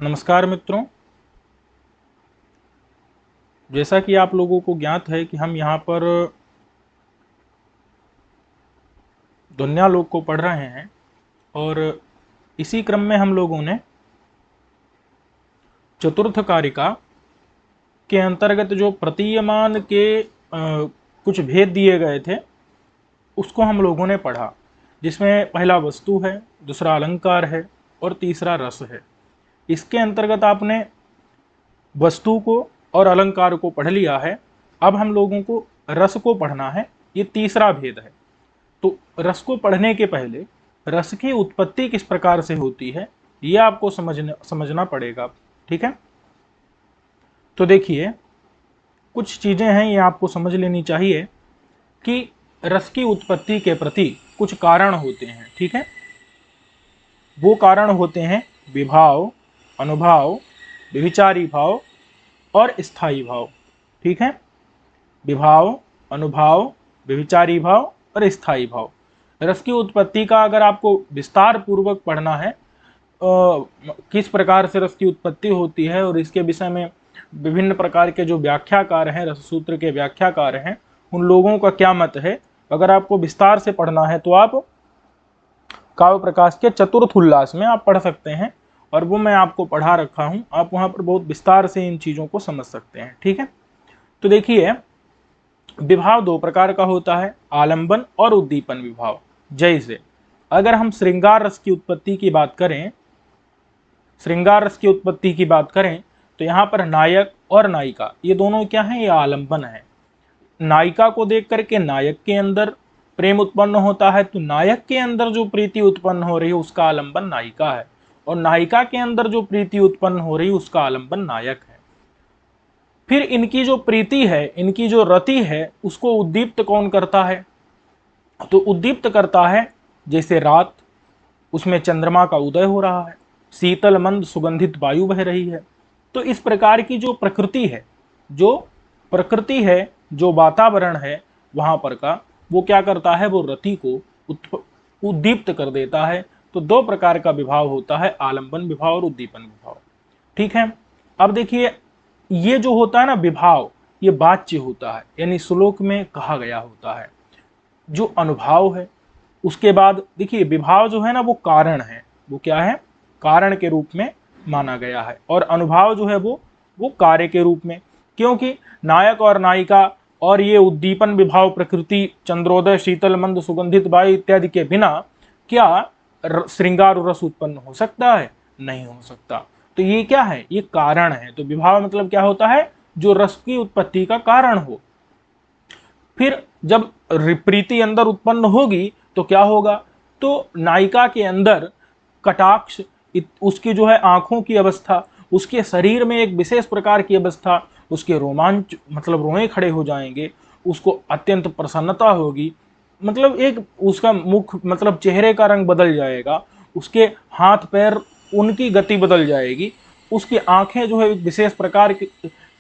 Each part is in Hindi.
नमस्कार मित्रों, जैसा कि आप लोगों को ज्ञात है कि हम यहाँ पर दुनिया लोक को पढ़ रहे हैं और इसी क्रम में हम लोगों ने चतुर्थ कारिका के अंतर्गत जो प्रतीयमान के कुछ भेद दिए गए थे उसको हम लोगों ने पढ़ा, जिसमें पहला वस्तु है, दूसरा अलंकार है और तीसरा रस है। इसके अंतर्गत आपने वस्तु को और अलंकार को पढ़ लिया है। अब हम लोगों को रस को पढ़ना है, ये तीसरा भेद है। तो रस को पढ़ने के पहले रस की उत्पत्ति किस प्रकार से होती है ये आपको समझना पड़ेगा। ठीक है, तो देखिए कुछ चीजें हैं ये आपको समझ लेनी चाहिए कि रस की उत्पत्ति के प्रति कुछ कारण होते हैं। ठीक है, वो कारण होते हैं विभाव, अनुभाव, व्यभिचारी भाव और स्थायी भाव। ठीक है, विभाव, अनुभाव, व्यभिचारी भाव और स्थायी भाव। रस की उत्पत्ति का अगर आपको विस्तार पूर्वक पढ़ना है, किस प्रकार से रस की उत्पत्ति होती है और इसके विषय में विभिन्न प्रकार के जो व्याख्याकार हैं, रस सूत्र के व्याख्याकार हैं, उन लोगों का क्या मत है, अगर आपको विस्तार से पढ़ना है तो आप काव्य प्रकाश के चतुर्थ उल्लास में आप पढ़ सकते हैं, और वो मैं आपको पढ़ा रखा हूं। आप वहां पर बहुत विस्तार से इन चीजों को समझ सकते हैं। ठीक है, तो देखिए विभाव दो प्रकार का होता है, आलंबन और उद्दीपन विभाव। जैसे अगर हम श्रृंगार रस की उत्पत्ति की बात करें, श्रृंगार रस की उत्पत्ति की बात करें तो यहाँ पर नायक और नायिका ये दोनों क्या हैं, ये आलंबन है। नायिका को देख करके नायक के अंदर प्रेम उत्पन्न होता है, तो नायक के अंदर जो प्रीति उत्पन्न हो रही है उसका आलंबन नायिका है, और नायिका के अंदर जो प्रीति उत्पन्न हो रही है उसका आलंबन नायक है। फिर इनकी जो प्रीति है, इनकी जो रति है, उसको उद्दीप्त कौन करता है, तो उद्दीप्त करता है जैसे रात, उसमें चंद्रमा का उदय हो रहा है, शीतल मंद सुगंधित वायु बह रही है। तो इस प्रकार की जो प्रकृति है, जो वातावरण है वहां पर का, वो क्या करता है, वो रति को उद्दीप्त कर देता है। तो दो प्रकार का विभाव होता है, आलंबन विभाव और उद्दीपन विभाव। ठीक है, अब देखिए ये जो होता है ना विभाव, ये वाच्य होता है, यानी श्लोक में कहा गया होता है। जो अनुभाव है, उसके बाद देखिए विभाव जो है ना वो कारण है, वो क्या है, कारण के रूप में माना गया है, और अनुभाव जो है वो कार्य के रूप में। क्योंकि नायक और नायिका और ये उद्दीपन विभाव प्रकृति, चंद्रोदय, शीतल मंद सुगंधित वायु इत्यादि के बिना क्या श्रृंगार रस उत्पन्न हो सकता है, नहीं हो सकता। तो ये क्या है, ये कारण है। तो विभाव मतलब क्या होता है, जो रस की उत्पत्ति का कारण हो। फिर जब प्रीति अंदर उत्पन्न होगी तो क्या होगा, तो नायिका के अंदर कटाक्ष, उसकी जो है आंखों की अवस्था, उसके शरीर में एक विशेष प्रकार की अवस्था, उसके रोमांच मतलब रोए खड़े हो जाएंगे, उसको अत्यंत प्रसन्नता होगी, मतलब एक उसका मुख मतलब चेहरे का रंग बदल जाएगा, उसके हाथ पैर उनकी गति बदल जाएगी, उसकी आंखें जो है विशेष प्रकार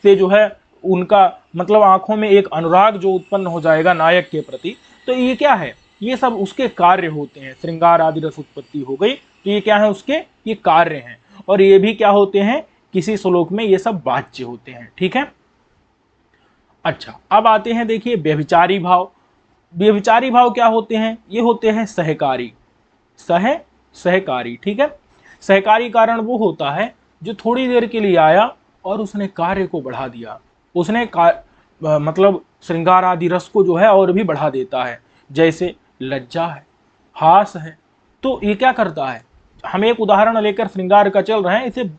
से जो है उनका मतलब आंखों में एक अनुराग जो उत्पन्न हो जाएगा नायक के प्रति। तो ये क्या है, ये सब उसके कार्य होते हैं। श्रृंगार आदि रस उत्पत्ति हो गई तो ये क्या है, उसके ये कार्य हैं, और ये भी क्या होते हैं, किसी श्लोक में ये सब वाच्य होते हैं। ठीक है, अच्छा अब आते हैं देखिए व्यभिचारी भाव। व्यभिचारी भाव क्या होते हैं, ये होते हैं सहकारी, सहकारी। ठीक है, सहकारी कारण वो होता है जो थोड़ी देर के लिए आया और उसने कार्य को बढ़ा दिया, उसने मतलब श्रृंगार आदि रस को जो है और भी बढ़ा देता है। जैसे लज्जा है, हास है, तो ये क्या करता है, हम एक उदाहरण लेकर श्रृंगार का चल रहे हैं, इसे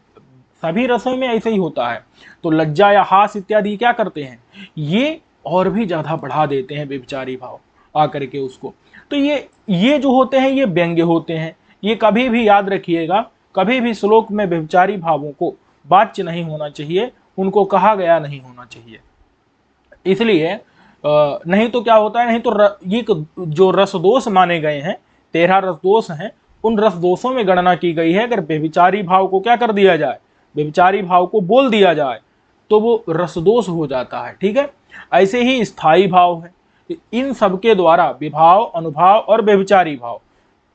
सभी रसों में ऐसे ही होता है। तो लज्जा या हास इत्यादि क्या करते हैं, ये और भी ज्यादा बढ़ा देते हैं व्यभिचारी भाव आकर के उसको। तो ये जो होते हैं ये व्यंग्य होते हैं। ये कभी भी याद रखिएगा, कभी भी श्लोक में व्यभिचारी भावों को वाच्य नहीं होना चाहिए, उनको कहा गया नहीं होना चाहिए। इसलिए नहीं तो क्या होता है, नहीं तो ये जो रस दोष माने गए हैं, 13 रस दोष हैं, उन रस दोषों में गणना की गई है। अगर व्यभिचारी भाव को क्या कर दिया जाए, व्यभिचारी भाव को बोल दिया जाए तो वो रसदोष हो जाता है। ठीक है, ऐसे ही स्थायी भाव है, इन सबके द्वारा विभाव, अनुभाव और व्यभिचारी भाव,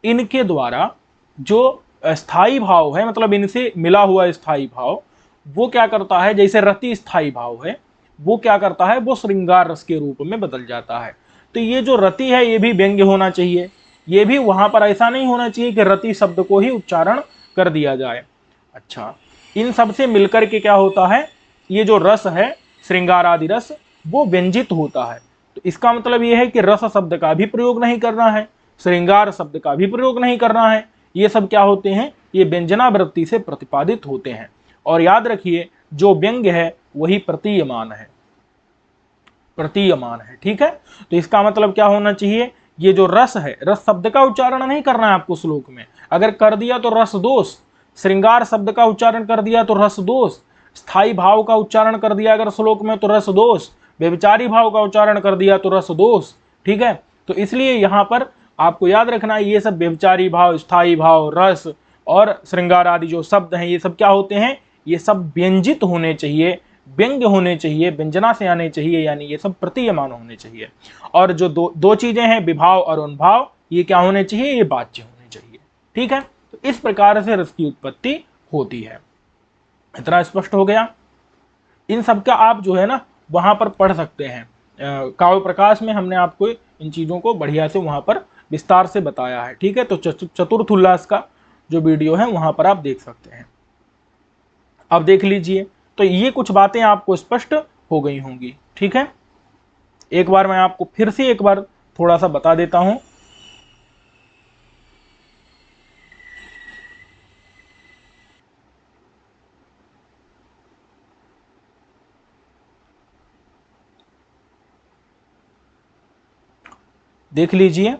इनके द्वारा जो स्थाई भाव है, मतलब इनसे मिला हुआ स्थाई भाव, वो क्या करता है, जैसे रति स्थाई भाव है, वो क्या करता है, वो श्रृंगार रस के रूप में बदल जाता है। तो ये जो रति है ये भी व्यंग्य होना चाहिए, ये भी वहां पर ऐसा नहीं होना चाहिए कि रति शब्द को ही उच्चारण कर दिया जाए। अच्छा, इन सब से मिलकर के क्या होता है, ये जो रस है श्रृंगार आदि रस, वो व्यंजित होता है। तो इसका मतलब ये है कि रस शब्द का भी प्रयोग नहीं करना है, श्रृंगार शब्द का भी प्रयोग नहीं करना है, ये सब क्या होते हैं, ये व्यंजनावृत्ति से प्रतिपादित होते हैं। और याद रखिए जो व्यंग्य है वही प्रतीयमान है, प्रतीयमान है, ठीक है। तो इसका मतलब क्या होना चाहिए, ये जो रस है, रस शब्द का उच्चारण नहीं करना है आपको श्लोक में, अगर कर दिया तो रस दोष, श्रृंगार शब्द का उच्चारण कर दिया तो रस दोष, स्थाई भाव का उच्चारण कर दिया अगर श्लोक में तो रस दोष, व्यभिचारी भाव का उच्चारण कर दिया तो रस दोष, ठीक है। तो इसलिए यहां पर आपको याद रखना है ये सब व्यभिचारी भाव, स्थाई भाव, रस और श्रृंगार आदि जो शब्द हैं ये सब क्या होते हैं, ये सब व्यंजित होने चाहिए, व्यंग्य होने चाहिए, व्यंजना से आने चाहिए, यानी ये सब प्रतीयमान होने चाहिए। और जो दो चीजें हैं विभाव और अनुभाव, ये क्या होने चाहिए, ये वाच्य होने चाहिए, ठीक है। तो इस प्रकार से रस की उत्पत्ति होती है। इतना स्पष्ट हो गया। इन सब का आप जो है ना वहां पर पढ़ सकते हैं, काव्य प्रकाश में हमने आपको इन चीजों को बढ़िया से वहां पर विस्तार से बताया है, ठीक है। तो चतुर्थ उल्लास का जो वीडियो है वहां पर आप देख सकते हैं। अब देख लीजिए, तो ये कुछ बातें आपको स्पष्ट हो गई होंगी, ठीक है। एक बार मैं आपको फिर से एक बार थोड़ा सा बता देता हूं। देख लीजिए,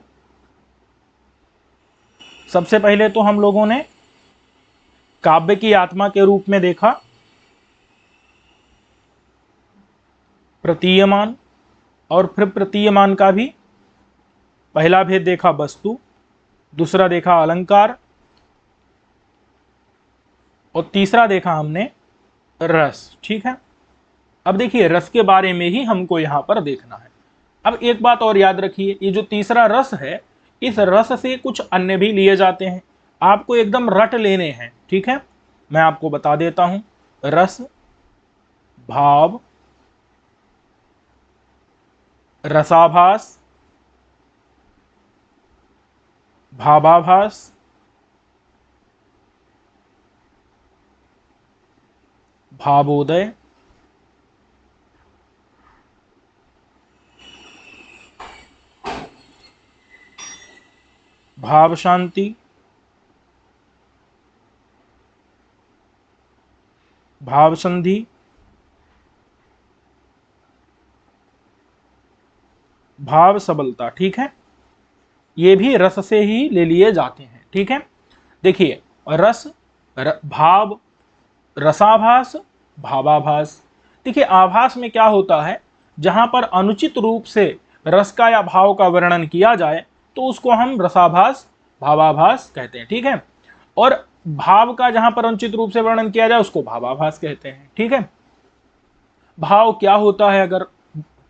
सबसे पहले तो हम लोगों ने काव्य की आत्मा के रूप में देखा प्रतीयमान, और फिर प्रतीयमान का भी पहला भेद देखा वस्तु, दूसरा देखा अलंकार, और तीसरा देखा हमने रस, ठीक है। अब देखिए रस के बारे में ही हमको यहां पर देखना है। अब एक बात और याद रखिए, ये जो तीसरा रस है, इस रस से कुछ अन्य भी लिए जाते हैं, आपको एकदम रट लेने हैं, ठीक है। मैं आपको बता देता हूं, रस, भाव, रसाभास, भावाभास, भावोदय, भाव शांति, भाव संधि, भाव सबलता, ठीक है। ये भी रस से ही ले लिए जाते हैं, ठीक है। देखिए रस, भाव, रसाभास, भावाभास। देखिए आभास में क्या होता है, जहां पर अनुचित रूप से रस का या भाव का वर्णन किया जाए तो उसको हम रसाभास, भावाभास कहते हैं, ठीक है। और भाव का जहां पर अनुचित रूप से वर्णन किया जाए उसको भावाभास कहते हैं, ठीक है। भाव क्या होता है अगर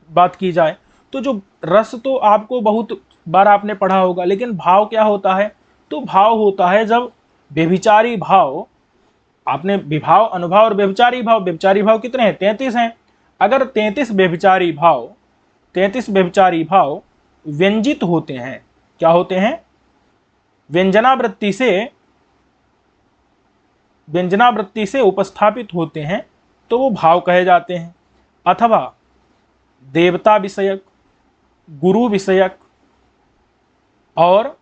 बात की जाए, तो जो रस तो आपको बहुत बार आपने पढ़ा होगा, लेकिन भाव क्या होता है, तो भाव होता है जब व्यभिचारी भाव, आपने विभाव, अनुभाव और व्यभिचारी भाव, व्यभिचारी भाव कितने हैं, 33 हैं। अगर 33 व्यभिचारी भाव, 33 व्यभिचारी भाव व्यंजित होते हैं, क्या होते हैं, व्यंजनावृत्ति से उपस्थापित होते हैं, तो वो भाव कहे जाते हैं। अथवा देवता विषयक, गुरु विषयक और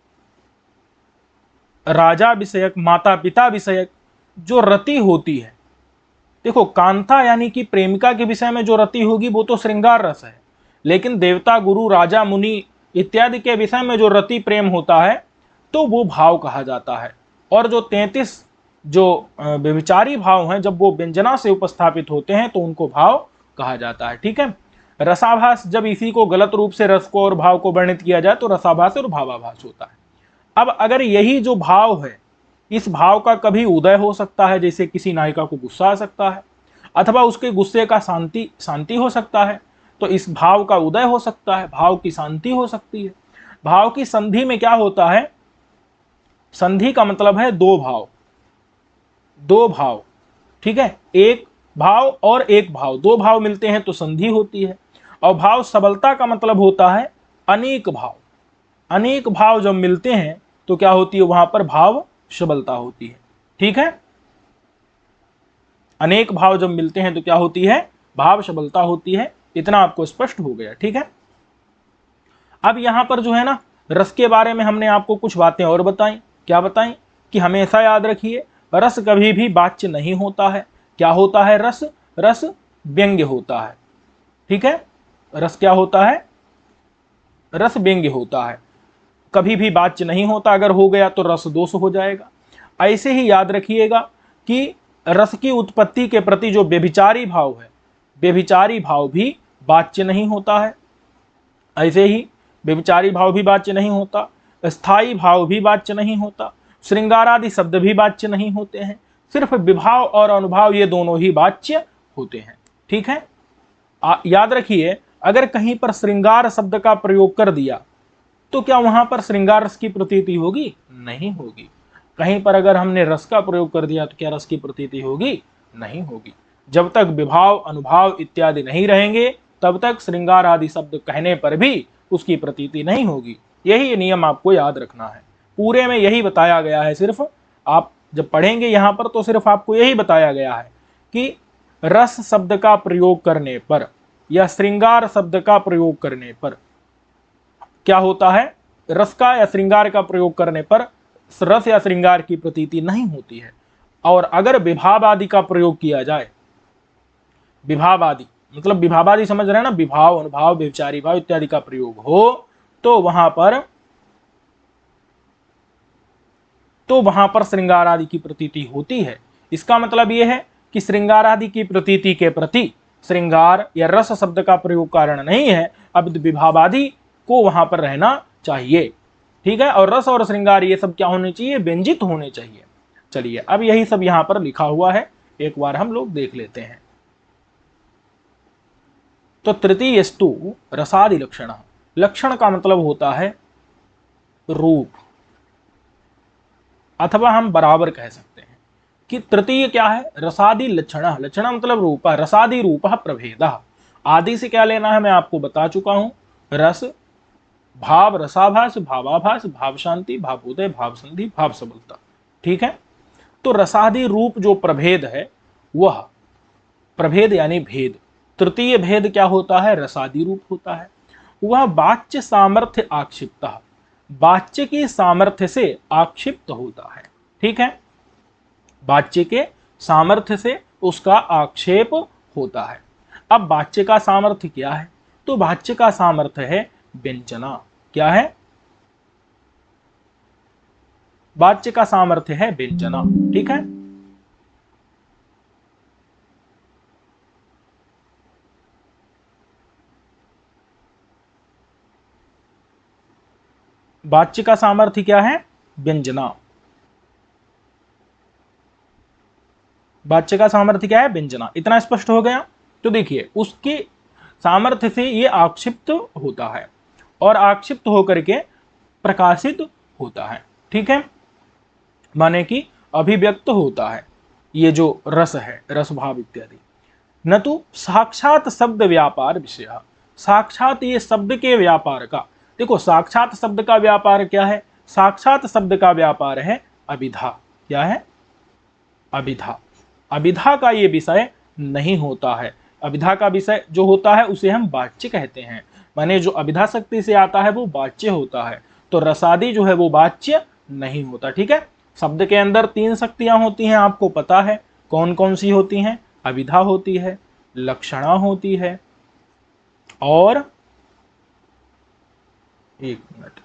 राजा विषयक, माता पिता विषयक जो रति होती है, देखो कांता यानी कि प्रेमिका के विषय में जो रति होगी वो तो श्रृंगार रस है, लेकिन देवता, गुरु, राजा, मुनि इत्यादि के विषय में जो रति प्रेम होता है तो वो भाव कहा जाता है। और जो 33 जो व्यभिचारी भाव हैं, जब वो व्यंजना से उपस्थापित होते हैं तो उनको भाव कहा जाता है, ठीक है। रसाभास, जब इसी को गलत रूप से रस को और भाव को वर्णित किया जाए तो रसाभास और भावाभास होता है। अब अगर यही जो भाव है, इस भाव का कभी उदय हो सकता है, जैसे किसी नायिका को गुस्सा आ सकता है, अथवा उसके गुस्से का शांति हो सकता है, तो इस भाव का उदय हो सकता है, भाव की शांति हो सकती है। भाव की संधि में क्या होता है, संधि का मतलब है दो भाव, दो भाव, ठीक है, एक भाव और एक भाव, दो भाव मिलते हैं तो संधि होती है। और भाव सबलता का मतलब होता है अनेक भाव, अनेक भाव जब मिलते हैं तो क्या होती है, वहां पर भाव सबलता होती है, ठीक है। अनेक भाव जब मिलते हैं तो क्या होती है, भाव सबलता होती है। इतना आपको स्पष्ट हो गया, ठीक है। अब यहां पर जो है ना, रस के बारे में हमने आपको कुछ बातें और बताई। क्या बताई कि हमेशा याद रखिए, रस कभी भी वाच्य नहीं होता है। क्या होता है रस, रस व्यंग्य होता है, ठीक है। रस क्या होता है, रस व्यंग्य होता है, कभी भी वाच्य नहीं होता। अगर हो गया तो रस दोष हो जाएगा। ऐसे ही याद रखिएगा कि रस की उत्पत्ति के प्रति जो व्यभिचारी भाव है, व्यभिचारी भाव भी वाच्य नहीं होता है। ऐसे ही व्यभिचारी भाव भी वाच्य नहीं होता, स्थायी भाव भी वाच्य नहीं होता, श्रृंगार आदि शब्द भी वाच्य नहीं होते हैं। सिर्फ विभाव और अनुभाव ये दोनों ही वाच्य होते हैं, ठीक है। याद रखिए, अगर कहीं पर श्रृंगार शब्द का प्रयोग कर दिया तो क्या वहां पर श्रृंगार रस की प्रतीति होगी, नहीं होगी। कहीं पर अगर हमने रस का प्रयोग कर दिया तो क्या रस की प्रतीति होगी, नहीं होगी। जब तक विभाव अनुभाव इत्यादि नहीं रहेंगे तब तक श्रृंगार आदि शब्द कहने पर भी उसकी प्रतीति नहीं होगी। यही नियम आपको याद रखना है। पूरे में यही बताया गया है, सिर्फ आप जब पढ़ेंगे यहां पर तो सिर्फ आपको यही बताया गया है कि रस शब्द का प्रयोग करने पर या श्रृंगार शब्द का प्रयोग करने पर क्या होता है, रस का या श्रृंगार का प्रयोग करने पर रस या श्रृंगार की प्रतीति नहीं होती है। और अगर विभाव आदि का प्रयोग किया जाए, विभाव आदि मतलब विभाव आदि समझ रहे हैं ना, विभाव अनुभाव व्यभिचारी भाव इत्यादि का प्रयोग हो तो वहां पर श्रृंगार आदि की प्रतीति होती है। इसका मतलब यह है कि श्रृंगार आदि की प्रतीति के प्रति श्रृंगार या रस शब्द का प्रयोग कारण नहीं है, अब विभाव आदि को वहां पर रहना चाहिए, ठीक है। और रस और श्रृंगार ये सब क्या होने चाहिए, व्यंजित होने चाहिए। चलिए अब यही सब यहां पर लिखा हुआ है, एक बार हम लोग देख लेते हैं। तो तृतीयस्तु रसादि लक्षण, लक्षण का मतलब होता है रूप, अथवा हम बराबर कह सकते हैं कि तृतीय क्या है, रसादि लक्षण, लक्षण मतलब रूप, रसादि रूप प्रभेद। आदि से क्या लेना है मैं आपको बता चुका हूं, रस, भाव रसाभास, भावाभास, भाव शांति, भावोदय, भाव संधि, भाव सबलता, ठीक है। तो रसादि रूप जो प्रभेद है, वह प्रभेद यानी भेद, तृतीय भेद क्या होता है, रसादि रूप होता है। वह वाच्य सामर्थ्य आक्षिप्त, वाच्य की सामर्थ्य से आक्षिप्त होता है, ठीक है। वाच्य के सामर्थ्य से उसका आक्षेप होता है। अब वाच्य का सामर्थ्य क्या है, तो वाच्य का सामर्थ्य है व्यंजना। क्या है, वाच्य का सामर्थ्य है व्यंजना, ठीक है। वाच्य का सामर्थ्य क्या है, व्यंजना। वाच्य का सामर्थ्य क्या है, व्यंजना। इतना स्पष्ट हो गया। तो देखिए उसके सामर्थ्य से ये आक्षिप्त होता है और आक्षिप्त होकर के प्रकाशित होता है, ठीक है। माने कि अभिव्यक्त होता है ये जो रस है, रस भाव इत्यादि। न तो साक्षात शब्द व्यापार विषय, साक्षात ये शब्द के व्यापार का, देखो साक्षात शब्द का व्यापार क्या है, साक्षात शब्द का व्यापार है अभिधा। क्या है, अभिधा। अभिधा का ये विषय नहीं होता है। अभिधा का विषय जो होता है उसे हम वाच्य कहते हैं, माने जो अभिधा शक्ति से आता है वो वाच्य होता है। तो रसादि जो है वो वाच्य नहीं होता, ठीक है। शब्द के अंदर तीन शक्तियां होती हैं, आपको पता है कौन कौन सी होती हैं, अभिधा होती है, लक्षणा होती है और एक मिनट,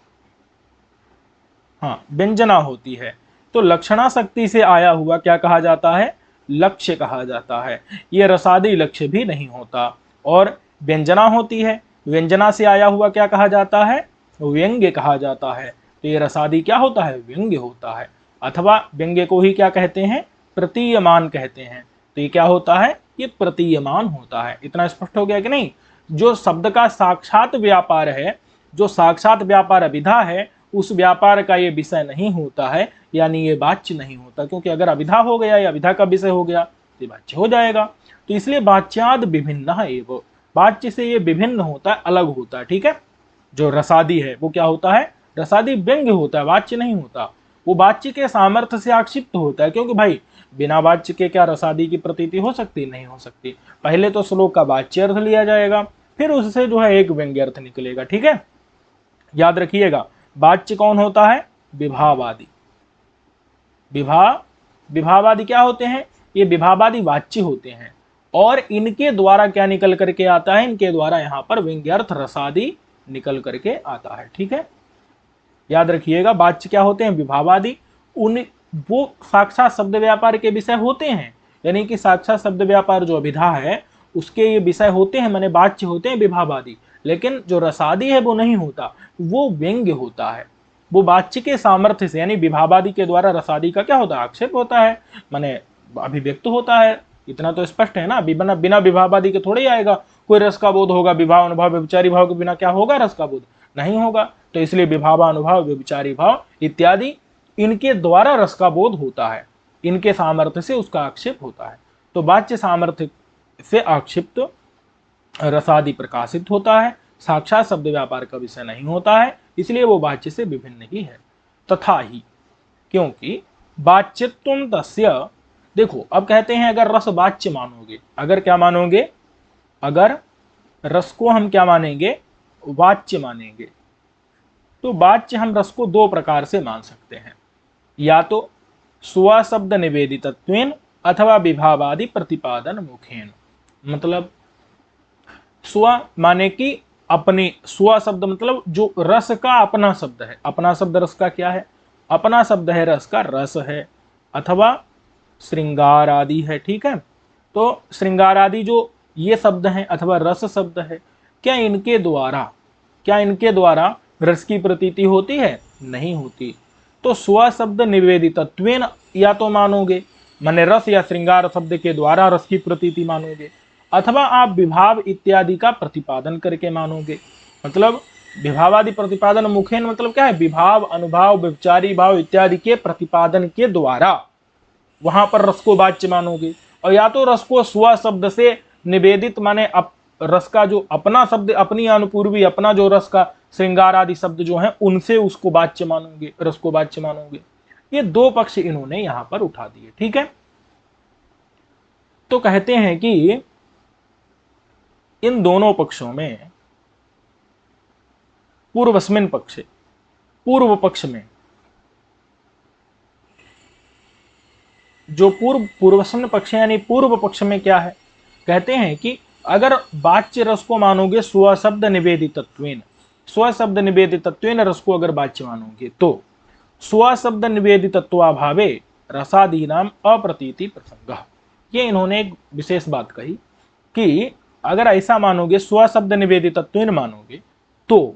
हाँ, व्यंजना होती है। तो लक्षणा शक्ति से आया हुआ क्या कहा जाता है, लक्ष्य कहा जाता है। यह रसादि लक्ष्य भी नहीं होता। और व्यंजना होती है, व्यंजना से आया हुआ क्या कहा जाता है, व्यंग्य कहा जाता है। तो ये रसादि क्या होता है, व्यंग्य होता है। अथवा व्यंग्य को ही क्या कहते हैं, प्रतीयमान कहते हैं। तो ये क्या होता है, ये प्रतीयमान होता है। इतना स्पष्ट हो गया कि नहीं। जो शब्द का साक्षात व्यापार है, जो साक्षात व्यापार अभिधा है, उस व्यापार का ये विषय नहीं होता है, यानी ये वाच्य नहीं होता, क्योंकि अगर अभिधा हो गया या अभिधा का विषय हो गया तो वाच्य हो जाएगा। तो इसलिए वाच्याद विभिन्न एवं, वाच्य से ये विभिन्न होता है, अलग होता है। ठीक है, जो रसादी है वो क्या होता है, रसादी व्यंग्य होता है, वाच्य नहीं होता। वो वाच्य के सामर्थ्य से आक्षिप्त होता है, क्योंकि भाई बिना वाच्य के क्या रसादी की प्रतीति हो सकती, नहीं हो सकती। पहले तो श्लोक का वाच्य अर्थ लिया जाएगा, फिर उससे जो है एक व्यंग्य अर्थ निकलेगा। ठीक है, याद रखिएगा, वाच्य कौन होता है, विभावादि। विभावादि क्या होते हैं, ये विभावादि वाच्य होते हैं, और इनके द्वारा क्या निकल करके आता है, इनके द्वारा यहां पर व्यंग्यार्थ रसादि निकल करके आता है। ठीक है, याद रखिएगा, वाच्य क्या होते हैं, विभावादि। उन वो साक्षात शब्द व्यापार के विषय होते हैं, यानी कि साक्षात शब्द व्यापार जो अभिधा है उसके ये विषय होते हैं, माने वाच्य होते हैं विभावादि। लेकिन जो रसादि है वो नहीं होता, वो व्यंग्य होता है। वो वाच्य के सामर्थ्य से, यानी विभावादि के द्वारा रसादि का क्या होता है, आक्षेप होता है, माने अभिव्यक्त होता है। इतना तो स्पष्ट है ना, बिना बिना विभावादि के थोड़े ही आएगा कोई रस का बोध होगा। विभाव अनुभव व्यभिचारी भाव के बिना क्या होगा, रस का बोध नहीं होगा। तो इसलिए विभावानुभाव व्यभिचारी भाव इत्यादि इनके द्वारा रस का बोध होता है, इनके सामर्थ्य से उसका आक्षेप होता है। तो वाच्य सामर्थ्य से आक्षिप्त रसादि प्रकाशित होता है, साक्षात शब्द व्यापार का विषय नहीं होता है, इसलिए वो वाच्य से विभिन्न ही है। तथा ही, क्योंकि वाच्यत्वं तस्य, देखो अब कहते हैं अगर रस वाच्य मानोगे, अगर क्या मानोगे, अगर रस को हम क्या मानेंगे, वाच्य मानेंगे, तो वाच्य हम रस को दो प्रकार से मान सकते हैं, या तो स्वशब्द निवेदितत्वेन अथवा विभावादि प्रतिपादन मुखेन। मतलब स्व माने कि अपने, स्व शब्द मतलब जो रस का अपना शब्द है। अपना शब्द रस का क्या है, अपना शब्द है रस का, रस है अथवा श्रृंगार आदि है। ठीक है, तो श्रृंगार आदि जो ये शब्द हैं अथवा रस शब्द है, क्या इनके द्वारा रस की प्रतीति होती है, नहीं होती। तो स्व शब्द निवेदितत्वेन या तो मानोगे, माने रस या श्रृंगार शब्द के द्वारा रस की प्रतीति मानोगे, अथवा आप विभाव इत्यादि का प्रतिपादन करके मानोगे। मतलब विभावादि प्रतिपादन मुखेन मतलब क्या है, विभाव अनुभाव व्यभिचारी भाव इत्यादि के प्रतिपादन के द्वारा वहां पर रस को वाच्य मानोगे। और या तो रस को स्व शब्द से निवेदित माने रस का जो अपना शब्द, अपनी अनुपूर्वी, अपना जो रस का श्रृंगार आदि शब्द जो है उनसे उसको वाच्य मानोगे, रस को वाच्य मानोगे। ये दो पक्ष इन्होंने यहां पर उठा दिए। ठीक है, तो कहते हैं कि इन दोनों पक्षों में पूर्वस्मिन पक्ष, पूर्व पक्ष में जो पूर्वस्मिन पक्ष यानी पूर्व पक्ष में क्या है, कहते हैं कि अगर वाच्य रस को मानोगे स्व शब्द निवेदितत्वेन, स्व शब्द निवेदितत्वेन रस को अगर वाच्य मानोगे तो स्व शब्द निवेदितत्वाभावे रसादीनाम अप्रतीति प्रसंग। ये इन्होंने एक विशेष बात कही कि अगर ऐसा मानोगे, स्व शब्द निवेदितत्वेन मानोगे, तो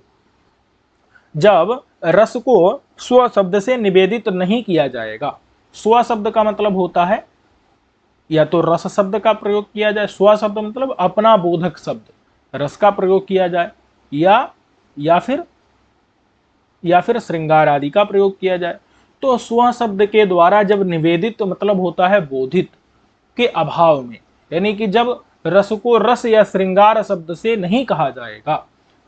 जब रस को स्व शब्द से निवेदित नहीं किया जाएगा, स्व शब्द का मतलब होता है या तो रस शब्द का प्रयोग किया जाए, स्व शब्द मतलब अपना बोधक शब्द, रस का प्रयोग किया जाए, या फिर श्रृंगार आदि का प्रयोग किया जाए। तो स्व शब्द के द्वारा जब निवेदित मतलब होता है बोधित के अभाव में, यानी कि जब रस को रस या श्रृंगार शब्द से नहीं कहा जाएगा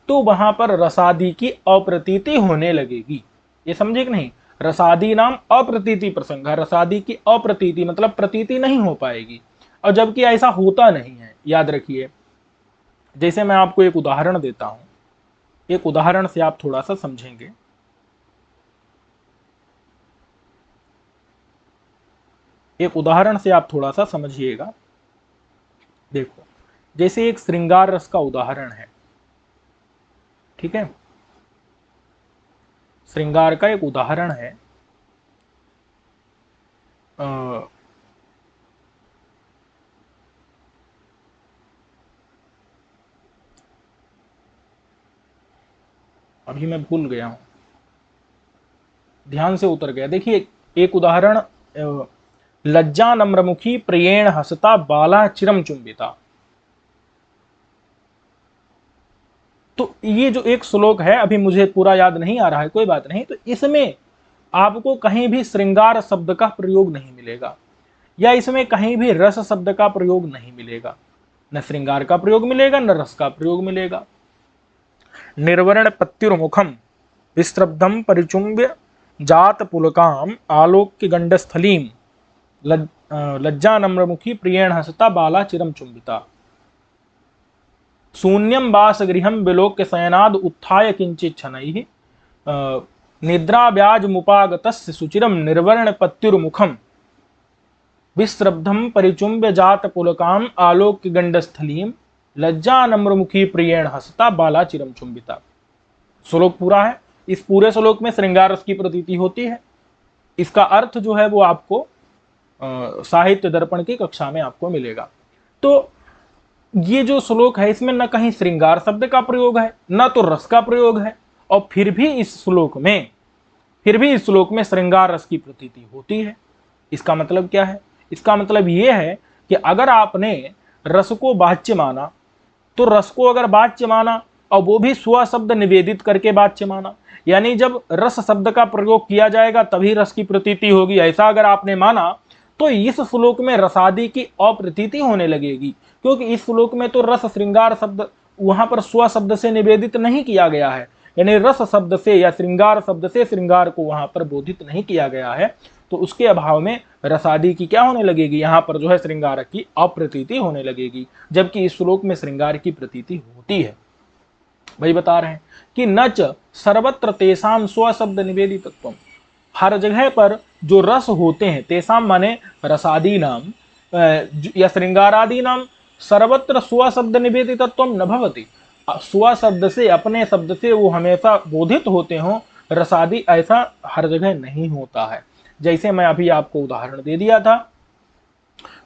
तो वहां पर रसादि की अप्रतीति होने लगेगी। ये समझे कि नहीं, रसादि नाम अप्रतीति प्रसंग, रसादि की अप्रतीति मतलब प्रतीति नहीं हो पाएगी, और जबकि ऐसा होता नहीं है। याद रखिए, जैसे मैं आपको एक उदाहरण देता हूं, एक उदाहरण से आप थोड़ा सा समझेंगे। एक उदाहरण से आप थोड़ा सा समझिएगा। देखो, जैसे एक श्रृंगार रस का उदाहरण है, ठीक है, श्रृंगार का एक उदाहरण है। अभी मैं भूल गया हूं, ध्यान से उतर गया। देखिए एक उदाहरण, लज्जा नम्रमुखी प्रियेण हसता बाला चिरम चुंबिता। तो ये जो एक श्लोक है, अभी मुझे पूरा याद नहीं आ रहा है, कोई बात नहीं, तो इसमें आपको कहीं भी श्रृंगार शब्द का प्रयोग नहीं मिलेगा, या इसमें कहीं भी रस शब्द का प्रयोग नहीं मिलेगा। न श्रृंगार का प्रयोग मिलेगा, न रस का प्रयोग मिलेगा। निर्वर्ण पत्युर्मुखम विस्रब्धम परिचुंब्य जात पुलकाम आलोक्य गंडस्थलीम लज्जा नम्रमुखी प्रियेण हसता बाला चिरम चुंबिता। शून्यम वास गृहम विलोक्य शयनाद उत्थाय किंचित शनैः निद्रा व्याज मुपागतस्य सुचिरम निर्वर्ण पत्युर्मुखम विस्रब्धम परिचुंब्य जात पुलकाम आलोक्य गंडस्थलीम लज्जा नम्रमुखी प्रियेण हसता बाला चिरम चुंबिता। श्लोक पूरा है। इस पूरे श्लोक में श्रृंगार रस की प्रतीति होती है। इसका अर्थ जो है वो आपको साहित्य दर्पण की कक्षा में आपको मिलेगा। तो ये जो श्लोक है इसमें न कहीं श्रृंगार शब्द का प्रयोग है, न तो रस का प्रयोग है, और फिर भी इस श्लोक में श्रृंगार रस की प्रतीति होती है। इसका मतलब क्या है? इसका मतलब ये है कि अगर आपने रस को वाच्य माना, तो रस को अगर वाच्य माना और वो भी स्व शब्द निवेदित करके वाच्य माना, यानी जब रस शब्द का प्रयोग किया जाएगा तभी रस की प्रतीति होगी, ऐसा अगर आपने माना तो इस श्लोक में रसादि की अप्रतीति होने लगेगी, क्योंकि इस श्लोक में तो रस श्रृंगार शब्द वहां पर स्व शब्द से निवेदित नहीं किया गया है, यानी रस शब्द से या श्रृंगार शब्द से श्रृंगार को वहां पर बोधित नहीं किया गया है। तो उसके अभाव में रसादि की क्या होने लगेगी, यहाँ पर जो है श्रृंगार की अप्रतीति होने लगेगी, जबकि इस श्लोक में श्रृंगार की प्रतीति होती है। वही बता रहे हैं कि नच सर्वत्र तेसाम स्व शब्द निवेदितत्वम, हर जगह पर जो रस होते हैं, तेसाम माने रसादि नाम या श्रृंगारादि नाम, सर्वत्र स्व शब्द निवेदितत्वम न भवति, स्व शब्द से अपने शब्द से वो हमेशा बोधित होते हों, रसादि ऐसा हर जगह नहीं होता है। जैसे मैं अभी आपको उदाहरण दे दिया था,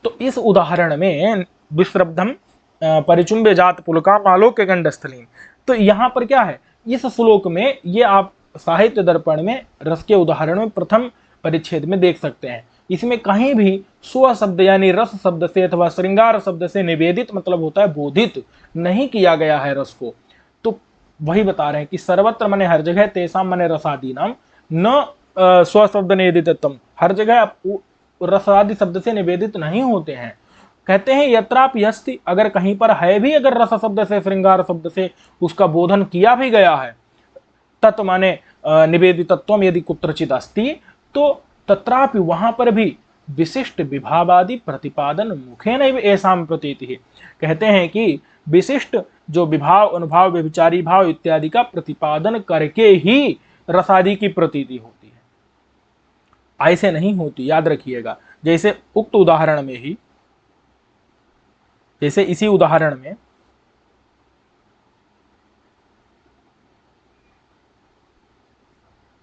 तो इस उदाहरण में विश्रब्धम परिचुंब्य जात पुलकाम आलोक्य गंडस्थलीम, तो यहाँ पर क्या है, इस श्लोक में ये आप साहित्य दर्पण में रस के उदाहरण में प्रथम परिच्छेद में देख सकते हैं। इसमें कहीं भी स्व शब्द यानी रस शब्द से अथवा श्रृंगार शब्द से निवेदित मतलब होता है बोधित नहीं किया गया है रस को। तो वही बता रहे हैं कि सर्वत्र माने हर जगह, तेसाम माने रसादि नाम, न स्व शब्द निवेदितम, हर जगह रसादि शब्द से निवेदित नहीं होते हैं। कहते हैं यत्रापि अस्ति, अगर कहीं पर है भी, अगर रस शब्द से श्रृंगार शब्द से उसका बोधन किया भी गया है, तत् माने निवेदितत्वम यदि कुत्रचित अस्ति, तो तत्रापि वहां पर भी विशिष्ट विभावादि प्रतिपादन मुखेन ऐसाम प्रतीति है। कहते हैं कि विशिष्ट जो विभाव, अनुभाव, व्यभिचारी भाव इत्यादि का प्रतिपादन करके ही रसादि की प्रतीति होती है, ऐसे नहीं होती, याद रखिएगा। जैसे उक्त उदाहरण में ही, जैसे इसी उदाहरण में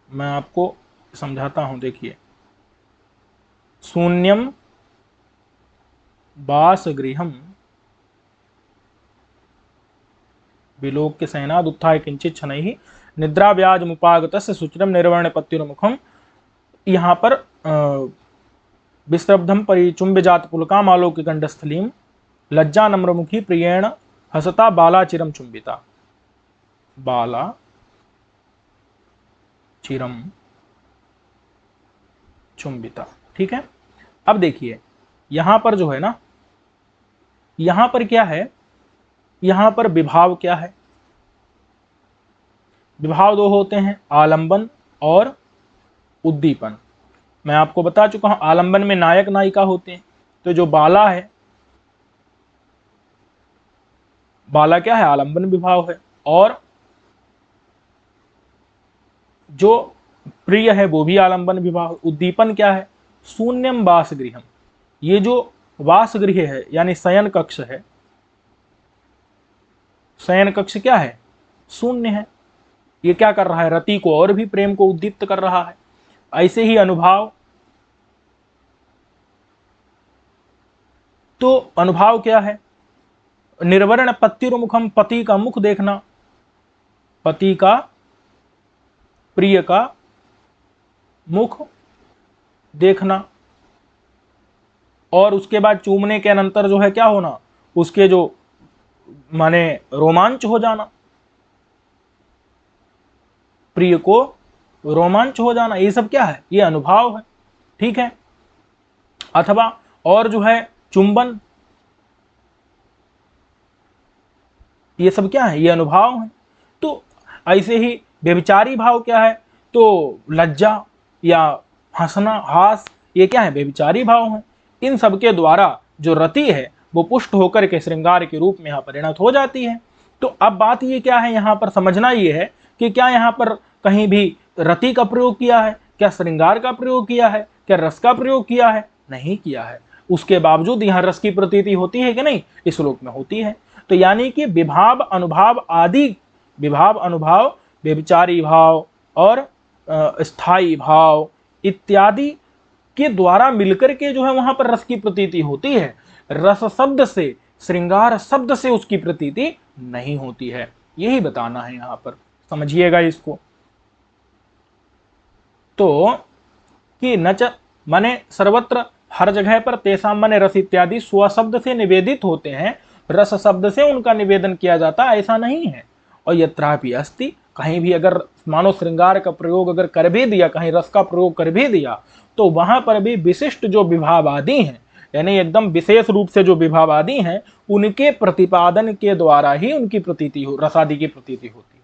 मैं आपको समझाता हूं, देखिए, शून्यम वासगृहम विलोक्य शयनाद उत्थाय किंचित शनैः निद्रा व्याज मुपागतस्य सुचिरम निर्वर्ण पत्युर्मुखम, यहाँ पर विस्रब्धम परिचुंब्य जात पुलकाम आलोक्य गंडस्थलीम लज्जा नम्रमुखी प्रियेण हसता बाला चिरम चुंबिता, बाला चिरम चुंबिता। ठीक है, अब देखिए यहां पर जो है ना, यहां पर क्या है, यहां पर विभाव क्या है, विभाव दो होते हैं, आलंबन और उद्दीपन। मैं आपको बता चुका हूं, आलंबन में नायक नायिका होते हैं, तो जो बाला है, बाला क्या है, आलंबन विभाव है, और जो प्रिय है वो भी आलंबन विभाव। उद्दीपन क्या है, शून्यम वासगृहम, ये जो वासगृह है यानी शयन कक्ष है, शयन कक्ष क्या है, शून्य है, ये क्या कर रहा है, रति को और भी प्रेम को उद्दीप्त कर रहा है। ऐसे ही अनुभाव, तो अनुभाव क्या है, निर्वर्ण पत्युर्मुखम, पति का मुख देखना, पति का, प्रिय का मुख देखना, और उसके बाद चूमने के अनंतर जो है क्या होना, उसके जो माने रोमांच हो जाना, प्रिय को रोमांच हो जाना, ये सब क्या है, ये अनुभाव है। ठीक है, अथवा और जो है चुंबन, ये सब क्या है, ये अनुभाव है। तो ऐसे ही व्यभिचारी भाव क्या है, तो लज्जा या हंसना, हास, ये क्या है, व्यभिचारी भाव है। इन सब के द्वारा जो रति है वो पुष्ट होकर के श्रृंगार के रूप में यहाँ परिणत हो जाती है। तो अब बात ये क्या है, यहाँ पर समझना ये है कि क्या यहाँ पर कहीं भी रति का प्रयोग किया है, क्या श्रृंगार का प्रयोग किया है, क्या रस का प्रयोग किया है, नहीं किया है। उसके बावजूद यहाँ रस की प्रतीति होती है कि नहीं, इस श्लोक में होती है। तो यानी कि विभाव अनुभाव आदि, विभाव अनुभाव, व्यभिचारी भाव और स्थायी भाव इत्यादि के द्वारा मिलकर के जो है वहां पर रस की प्रतीति होती है। रस शब्द से, श्रृंगार शब्द से उसकी प्रतीति नहीं होती है, यही बताना है यहां पर, समझिएगा इसको। तो कि नच माने सर्वत्र, हर जगह पर, तेसाम माने रस इत्यादि स्व शब्द से निवेदित होते हैं, रस शब्द से उनका निवेदन किया जाता, ऐसा नहीं है। और यत्रापि अस्ति, कहीं भी अगर मानो श्रृंगार का प्रयोग अगर कर भी दिया, कहीं रस का प्रयोग कर भी दिया, तो वहां पर भी विशिष्ट जो विभाव आदि हैं, यानी एकदम विशेष रूप से जो विभाव आदि हैं, उनके प्रतिपादन के द्वारा ही उनकी प्रतीति हो, रसादि की प्रतीति होती है।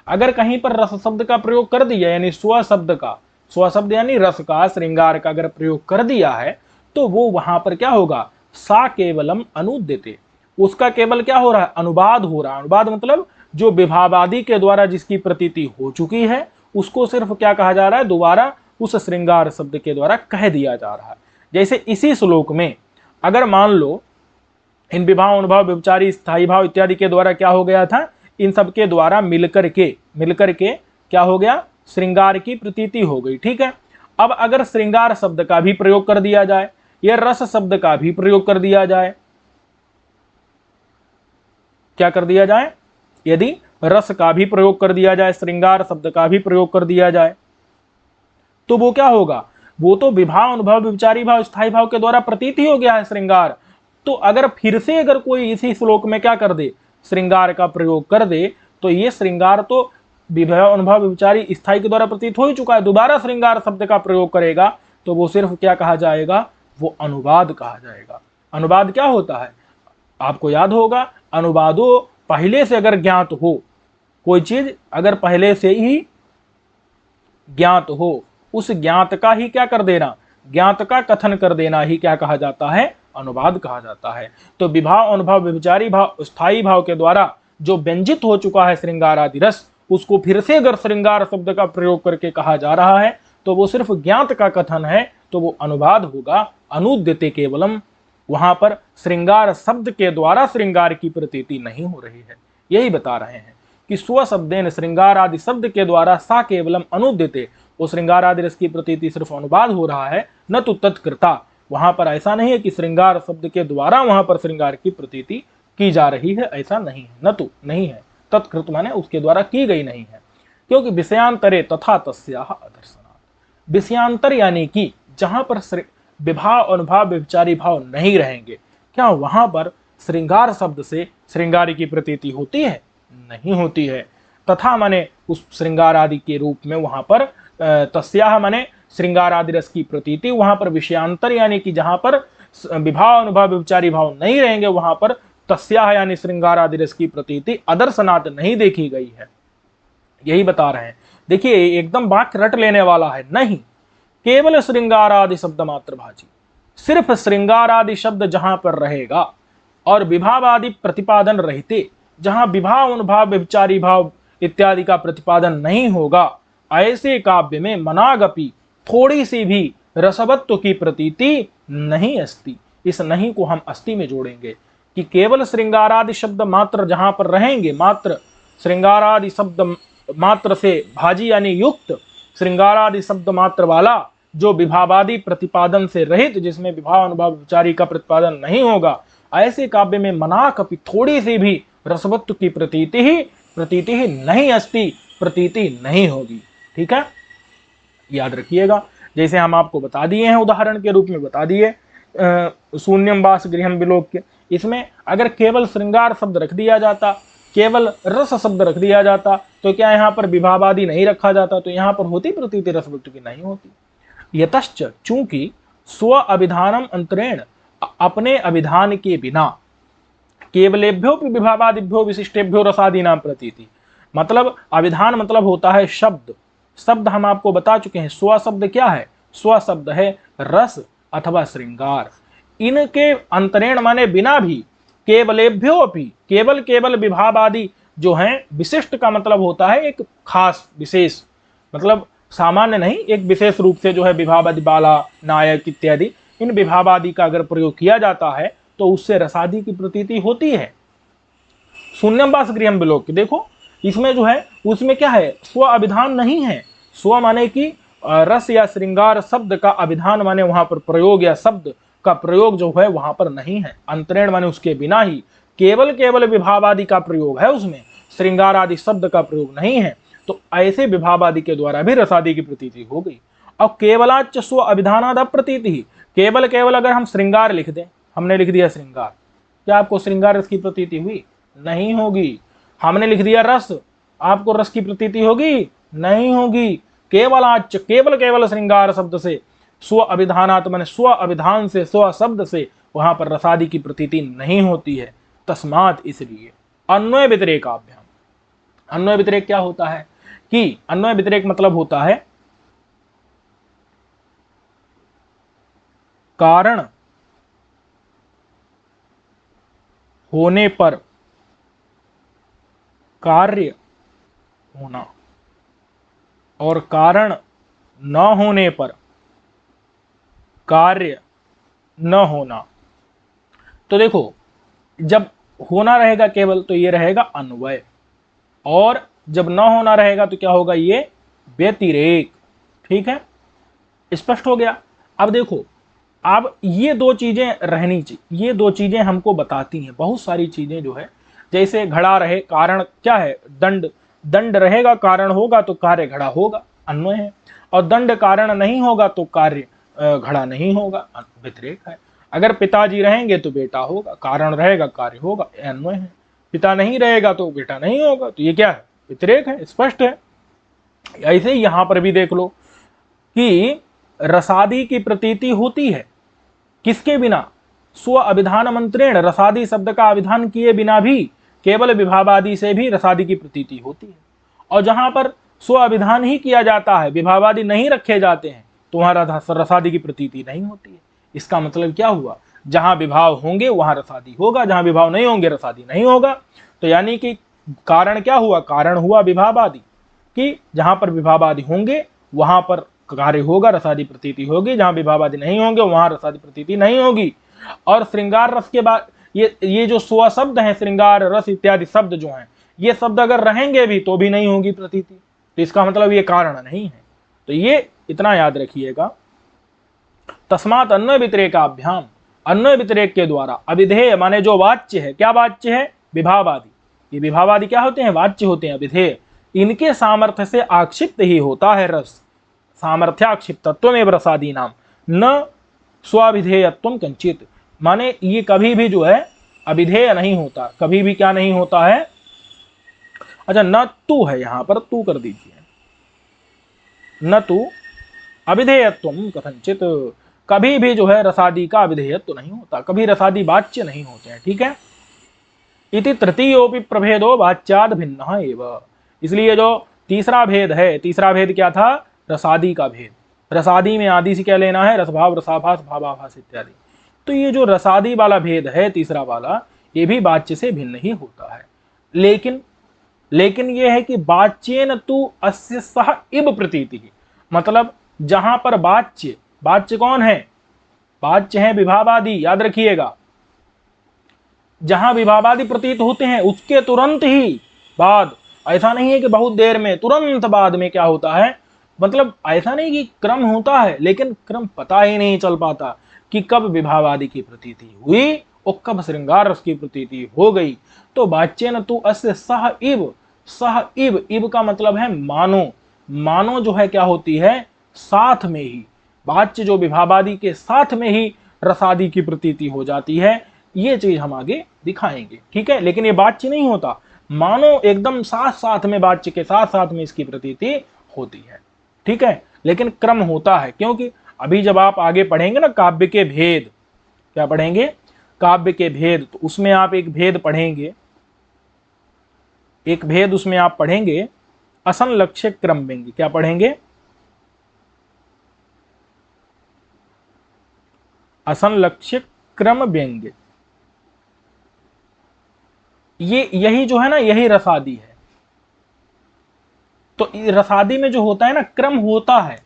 अगर कहीं पर रस शब्द का प्रयोग कर दिया, यानी स्व शब्द का, स्व शब्द यानी रस का, श्रृंगार का अगर प्रयोग कर दिया है, तो वो वहां पर क्या होगा, सा केवलम अनुद्यते, उसका केवल क्या हो रहा है, अनुवाद हो रहा है। अनुवाद मतलब जो विभावादि के द्वारा जिसकी प्रतीति हो चुकी है, उसको सिर्फ क्या कहा जा रहा है, दोबारा उस श्रृंगार शब्द के द्वारा कह दिया जा रहा है। जैसे इसी श्लोक में अगर मान लो इन विभाव, अनुभाव, व्यभिचारी, स्थायी भाव इत्यादि के द्वारा क्या हो गया था, इन सब के द्वारा मिलकर के क्या हो गया, श्रृंगार की प्रतीति हो गई। ठीक है, अब अगर श्रृंगार शब्द का भी प्रयोग कर दिया जाए, या रस शब्द का भी प्रयोग कर दिया जाए, क्या कर दिया जाए, यदि रस का भी प्रयोग कर दिया जाए, श्रृंगार शब्द का भी प्रयोग कर दिया जाए, तो वो क्या होगा, वो तो विभाव, अनुभव, विचारी भाव, स्थायी भाव के द्वारा प्रतीति हो गया है श्रृंगार। तो अगर फिर से अगर कोई इसी श्लोक में क्या कर दे, श्रृंगार का प्रयोग कर दे, तो ये श्रृंगार तो विभाव, अनुभव, विचारी, स्थायी के द्वारा प्रतीत हो ही चुका है, दोबारा श्रृंगार शब्द का प्रयोग करेगा तो वो सिर्फ क्या कहा जाएगा, वो अनुवाद कहा जाएगा। अनुवाद क्या होता है, आपको याद होगा, अनुवादो पहले से अगर ज्ञात हो, कोई चीज अगर पहले से ही ज्ञात हो, उस ज्ञात का ही क्या कर देना, ज्ञात का कथन कर देना ही क्या कहा जाता है, अनुवाद कहा जाता है। तो विभाव, अनुभव, व्यभिचारी भाव, स्थायी भाव के द्वारा जो व्यंजित हो चुका है श्रृंगार आदि रस, उसको फिर से अगर श्रृंगार शब्द का प्रयोग करके कहा जा रहा है तो वो सिर्फ ज्ञात का कथन है, तो वो अनुवाद होगा। अनुद्यते केवलम, वहां पर श्रृंगार शब्द के द्वारा श्रृंगार की प्रतीति नहीं हो रही है, यही बता रहे हैं कि स्व शब्देन श्रृंगार आदि शब्द के द्वारा सा केवलम अनुद्यते, वो श्रृंगार आदि रस की प्रतीति सिर्फ अनुवाद हो रहा है, न तो तत्कृता, वहां पर ऐसा नहीं है कि श्रृंगार शब्द के द्वारा वहां पर श्रृंगार की प्रतीति की जा रही है, ऐसा नहीं है, न तो नहीं है, तत्कृत माने उसके द्वारा की गई नहीं है। क्योंकि विषयांतरे तथा तस्याह अदर्शनात्, विषयांतर यानी कि जहां पर विभाव, अनुभाव, व्यभिचारी भाव नहीं रहेंगे, क्या वहां पर श्रृंगार शब्द से श्रृंगार की प्रतीति होती है, नहीं होती है। तथा माने उस श्रृंगार आदि के रूप में वहां पर तस्याह माने श्रृंगार आदि रस की प्रतीति, वहां पर विषयांतर यानी कि जहां पर विभाव, अनुभव, व्यभिचारी भाव नहीं रहेंगे, वहां पर तस्याह यानी श्रृंगार आदि रस की प्रतीति अदर्शनात् नहीं देखी गई है, यही बता रहे हैं। देखिए एकदम वाक्य रट लेने वाला है, नहीं केवल श्रृंगार आदि शब्द मात्र भाजी, सिर्फ श्रृंगार आदि शब्द जहां पर रहेगा और विभाव आदि प्रतिपादन रहते, जहां विभाव, अनुभाव, व्यभिचारी भाव इत्यादि का प्रतिपादन नहीं होगा, ऐसे काव्य में मनागपि थोड़ी सी भी रसवत्व की प्रतीति नहीं अस्ति। इस नहीं को हम अस्ति में जोड़ेंगे कि केवल श्रृंगारादि शब्द मात्र जहां पर रहेंगे, मात्र श्रृंगारादि शब्द मात्र से भाजी यानी युक्त, श्रृंगारादि शब्द मात्र वाला जो विभावादि प्रतिपादन से रहित, जिसमें विभाव, अनुभाव, विचारी का प्रतिपादन नहीं होगा, ऐसे काव्य में मना कपि थोड़ी सी भी रसवत्व की प्रतीति ही नहीं अस्ति, प्रतीति नहीं होगी। ठीक है, याद रखिएगा। जैसे हम आपको बता दिए हैं, उदाहरण के रूप में बता दिए शून्यम वास गृहम विलोक्य, इसमें अगर केवल श्रृंगार शब्द रख दिया जाता केवल रस शब्द रख दिया जाता तो क्या यहाँ पर विभावादि नहीं रखा जाता, तो यहाँ पर होती प्रतीति रसवृत्ति की, नहीं होती। यतश्च चूंकि स्व अभिधानम अंतरेण, अपने अभिधान के बिना, केवलेभ्यो विभावादिभ्यो विशिष्टेभ्यो रसादि नाम प्रतीति, मतलब अभिधान मतलब होता है शब्द। शब्द हम आपको बता चुके हैं, स्व शब्द क्या है, स्व शब्द है रस अथवा श्रृंगार। इनके अंतरेण माने बिना भी, केवलेभ्यो अपि, केवल केवल विभाव आदि जो हैं, विशिष्ट का मतलब होता है एक खास विशेष, मतलब सामान्य नहीं, एक विशेष रूप से जो है विभाव आदि, बाला, नायक इत्यादि, इन विभाव आदि का अगर प्रयोग किया जाता है तो उससे रसादि की प्रतीति होती है। शून्यम वास गृहम विलोक्य, देखो इसमें जो है उसमें क्या है, स्व अभिधान नहीं है। स्व माने कि रस या श्रृंगार शब्द का अभिधान माने वहां पर प्रयोग या शब्द का प्रयोग जो है वहां पर नहीं है। अंतरेण माने उसके बिना ही, केवल केवल विभाव आदि का प्रयोग है, उसमें श्रृंगार आदि शब्द का प्रयोग नहीं है। तो ऐसे विभाव आदि के द्वारा भी रसादि की प्रतीति हो गई। और केवलाच स्व अभिधानाद अप्रतीति, केवल केवल अगर हम श्रृंगार लिख दें, हमने लिख दिया श्रृंगार, क्या आपको श्रृंगार रस की प्रतीति हुई? नहीं होगी। हमने लिख दिया रस, आपको रस की प्रतीति होगी? नहीं होगी। केवलाच, केवल केवल श्रृंगार शब्द से, स्व अभिधानात् माने स्व अभिधान से, स्व शब्द से वहां पर रसादि की प्रतीति नहीं होती है। तस्मात्, इसलिए अन्वय व्यतिरेकाभ्याम, अन्वय व्यतिरेक क्या होता है कि अन्वय व्यतिरेक मतलब होता है कारण होने पर कार्य होना और कारण न होने पर कार्य न होना। तो देखो, जब होना रहेगा केवल तो ये रहेगा अन्वय, और जब न होना रहेगा तो क्या होगा, ये व्यतिरेक। ठीक है, स्पष्ट हो गया। अब देखो, अब ये दो चीजें रहनी चाहिए, ये दो चीजें हमको बताती हैं बहुत सारी चीजें जो है, जैसे घड़ा रहे, कारण क्या है, दंड, दंड रहेगा कारण होगा तो कार्य घड़ा होगा, अन्वय है। और दंड कारण नहीं होगा तो कार्य घड़ा नहीं होगा, व्यतिरेक है। अगर पिताजी रहेंगे तो बेटा होगा, कारण रहेगा कार्य होगा, अन्वय है। पिता नहीं रहेगा तो बेटा नहीं होगा, तो ये क्या है, व्यतिरेक है, स्पष्ट है। ऐसे ही यहां पर भी देख लो कि रसादि की प्रतीति होती है, किसके बिना, स्व अभिधान मंत्रेण, रसादि शब्द का अभिधान किए बिना भी केवल विभावादि से भी रसादि की प्रतीति होती है। और जहां पर स्व अभिधान ही किया जाता है, विभावादि नहीं रखे जाते हैं, तो वहां रसादि की प्रतीति नहीं होती है। इसका मतलब क्या हुआ, जहां विभाव होंगे वहां रसादि होगा, जहां विभाव नहीं होंगे रसादि नहीं होगा। तो यानी कि कारण क्या हुआ, कारण हुआ विभावादि, कि जहां पर विभावादि होंगे वहां पर कार्य होगा, रसादि प्रतीति होगी, जहां विभावादि नहीं होंगे वहां रसादि प्रतीति नहीं होगी। और श्रृंगार रस के बाद ये जो स्व शब्द हैं, श्रृंगार रस इत्यादि शब्द जो हैं, ये शब्द अगर रहेंगे भी तो भी नहीं होगी प्रतीति, तो इसका मतलब ये कारण नहीं है। तो ये इतना याद रखिएगा। तस्मात् अन्वय व्यतिरेकाभ्याम, अन्वय व्यतिरेक के द्वारा अविधेय माने जो वाच्य है, क्या वाच्य है, विभावादि। ये विभावादि क्या होते हैं, वाच्य होते हैं, अविधेय। इनके सामर्थ्य से आक्षिप्त ही होता है रस, सामर्थ्याक्षिप्तत्व रसादी नाम, न स्वाभिधेयत्व कंचित, माने ये कभी भी जो है अविधेय नहीं होता, कभी भी क्या नहीं होता है। अच्छा, न तू है, यहां पर तू कर दीजिए, न तू अविधेयत्व कथंचित, कभी भी जो है रसादी का अविधेयत्व नहीं होता, कभी रसादी वाच्य नहीं होते हैं। ठीक है, इति तृतीयोपि प्रभेदो वाच्याद भिन्न एव, इसलिए जो तीसरा भेद है, तीसरा भेद क्या था, रसादी का भेद। रसादी में आदि से क्या लेना है, रसभाव, रसाभास, भावाभास इत्यादि। तो ये जो रसादी वाला भेद है, तीसरा वाला, ये भी वाच्य से भिन्न ही होता है। लेकिन ये है कि वाच्येन तु अस्य सह इव प्रतीति, मतलब जहां पर वाच्य, वाच्य कौन है, वाच्य है विभावादि, याद रखिएगा। जहां विभावादि प्रतीत होते हैं उसके तुरंत ही बाद, ऐसा नहीं है कि बहुत देर में, तुरंत बाद में क्या होता है, मतलब ऐसा नहीं कि क्रम होता है, लेकिन क्रम पता ही नहीं चल पाता कि कब विभावादि की प्रतीति हुई और कब श्रृंगार रस की प्रतीति हो गई। तो वाच्येन तु अस्य सह इव, सह इव, इव का मतलब है मानो, मानो जो है क्या होती है, साथ में ही, वाच्य जो विभावादि के साथ में ही रसादि की प्रतीति हो जाती है। ये चीज हम आगे दिखाएंगे। ठीक है, लेकिन ये वाच्य नहीं होता, मानो एकदम साथ साथ में, वाच्य के साथ साथ में इसकी प्रतीति होती है। ठीक है, लेकिन क्रम होता है, क्योंकि अभी जब आप आगे पढ़ेंगे ना काव्य के भेद, क्या पढ़ेंगे, काव्य के भेद, तो उसमें आप एक भेद पढ़ेंगे, एक भेद उसमें आप पढ़ेंगे असंलक्ष्य क्रम व्यंग्य। क्या पढ़ेंगे, असंलक्ष्य क्रम व्यंग्य। ये यही जो है ना, यही रसादी है। तो रसादी में जो होता है ना, क्रम होता है,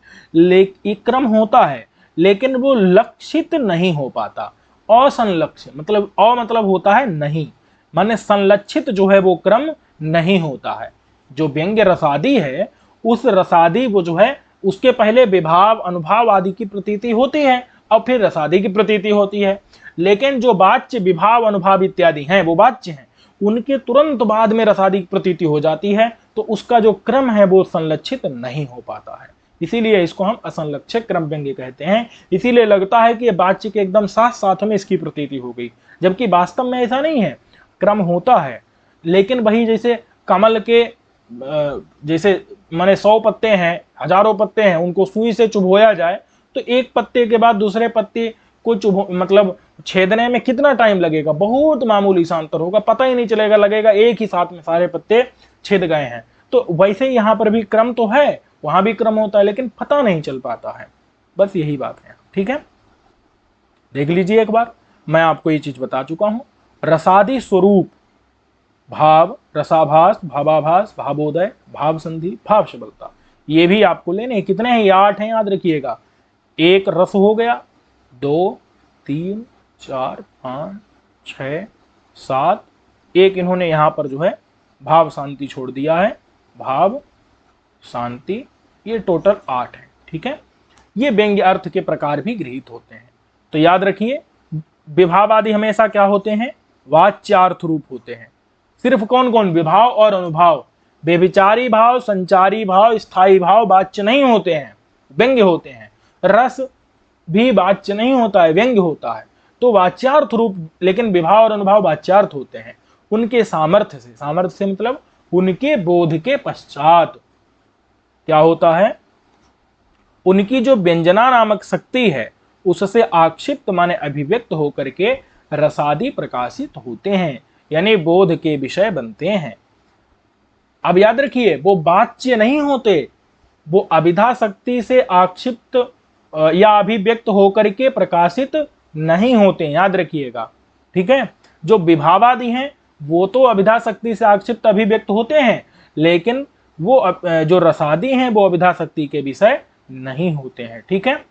क्रम होता है, लेकिन वो लक्षित नहीं हो पाता। असंलक्ष्य मतलब, अ मतलब होता है नहीं, माने संलक्षित जो है वो क्रम नहीं होता है। जो व्यंग्य रसादी है, उस रसादी वो जो है, उसके पहले विभाव अनुभाव आदि की प्रतीति होती है और फिर रसादी की प्रतीति होती है। लेकिन जो वाच्य विभाव अनुभाव इत्यादि हैं, वो वाच्य हैं, उनके तुरंत बाद में रसादी की प्रतीति हो जाती है, तो उसका जो क्रम है वो संलक्षित नहीं हो पाता है। इसीलिए इसको हम असंलक्ष्य क्रम व्यंग्य कहते हैं। इसीलिए लगता है कि वाच्य के एकदम साथ साथ में इसकी प्रतीति हो गई, जबकि वास्तव में ऐसा नहीं है। क्रम होता है, लेकिन वही जैसे कमल के जैसे माने 100 पत्ते हैं, हजारों पत्ते हैं, उनको सुई से चुभोया जाए तो एक पत्ते के बाद दूसरे पत्ते को मतलब छेदने में कितना टाइम लगेगा, बहुत मामूली सा अंतर होगा, पता ही नहीं चलेगा, लगेगा एक ही साथ में सारे पत्ते छेद गए हैं। तो वैसे ही यहां पर भी क्रम तो है, वहां भी क्रम होता है, लेकिन पता नहीं चल पाता है, बस यही बात है। ठीक है, देख लीजिए एक बार, मैं आपको ये चीज बता चुका हूं। रसादी स्वरूप, भाव, रसाभास, भावाभास, भावोदय, भाव संधि, भाव सबलता, ये भी आपको लेने कितने हैं, 8 हैं, याद रखिएगा। एक रस हो गया, 2 3 4 5 6 7, एक इन्होंने यहां पर जो है भाव शांति छोड़ दिया है, भाव शांति, ये टोटल 8 है। ठीक है, ये व्यंग्य अर्थ के प्रकार भी गृहीत होते हैं। तो याद रखिए, विभाव आदि हमेशा क्या होते हैं, वाच्यार्थ रूप होते हैं। सिर्फ कौन कौन, विभाव और अनुभाव। बेविचारी भाव, संचारी भाव, स्थायी भाव वाच्य नहीं होते हैं, व्यंग्य होते हैं। रस भी वाच्य नहीं होता है, व्यंग्य होता है। तो वाच्यार्थ रूप, लेकिन विभाव और अनुभाव वाच्यार्थ होते हैं। उनके सामर्थ्य से, सामर्थ्य से मतलब उनके बोध के पश्चात क्या होता है, उनकी जो व्यंजना नामक शक्ति है, उससे आक्षिप्त माने अभिव्यक्त होकर के रसादी प्रकाशित होते हैं, यानी बोध के विषय बनते हैं। अब याद रखिए, वो वाच्य नहीं होते, वो अभिधा शक्ति से आक्षिप्त या अभिव्यक्त होकर के प्रकाशित नहीं होते, याद रखिएगा। ठीक है, जो विभावादि हैं वो तो अभिधा शक्ति से आक्षिप्त अभिव्यक्त होते हैं, लेकिन वो जो रसादी हैं वो अभिधा शक्ति के विषय नहीं होते हैं। ठीक है,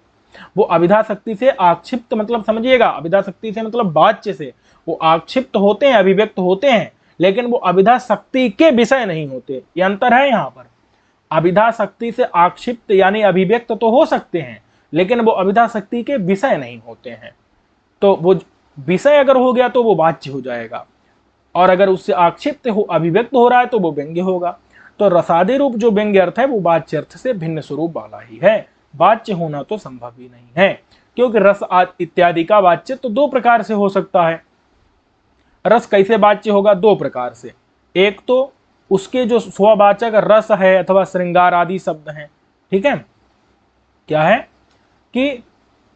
वो अभिधा शक्ति से आक्षिप्त मतलब समझिएगा, अभिधा शक्ति से मतलब वाच्य से वो आक्षिप्त होते हैं, अभिव्यक्त होते हैं, लेकिन वो अभिधा शक्ति के विषय नहीं होते। ये अंतर है यहाँ पर। अभिधा शक्ति से आक्षिप्त यानी अभिव्यक्त तो हो सकते हैं, लेकिन वो अभिधा शक्ति के विषय नहीं होते हैं। तो वो विषय अगर हो गया तो वो वाच्य हो जाएगा, और अगर उससे आक्षिप्त हो, अभिव्यक्त हो रहा है, तो वो व्यंग्य होगा। तो रसादी रूप जो व्यंग्य अर्थ है वो वाच्य अर्थ से भिन्न स्वरूप वाला ही है, वाच्य होना तो संभव ही नहीं है, क्योंकि रस इत्यादि का वाच्य तो 2 प्रकार से हो सकता है। रस कैसे वाच्य होगा, 2 प्रकार से। एक तो उसके जो स्ववाचक रस है अथवा श्रृंगार आदि शब्द हैं। ठीक है, क्या है कि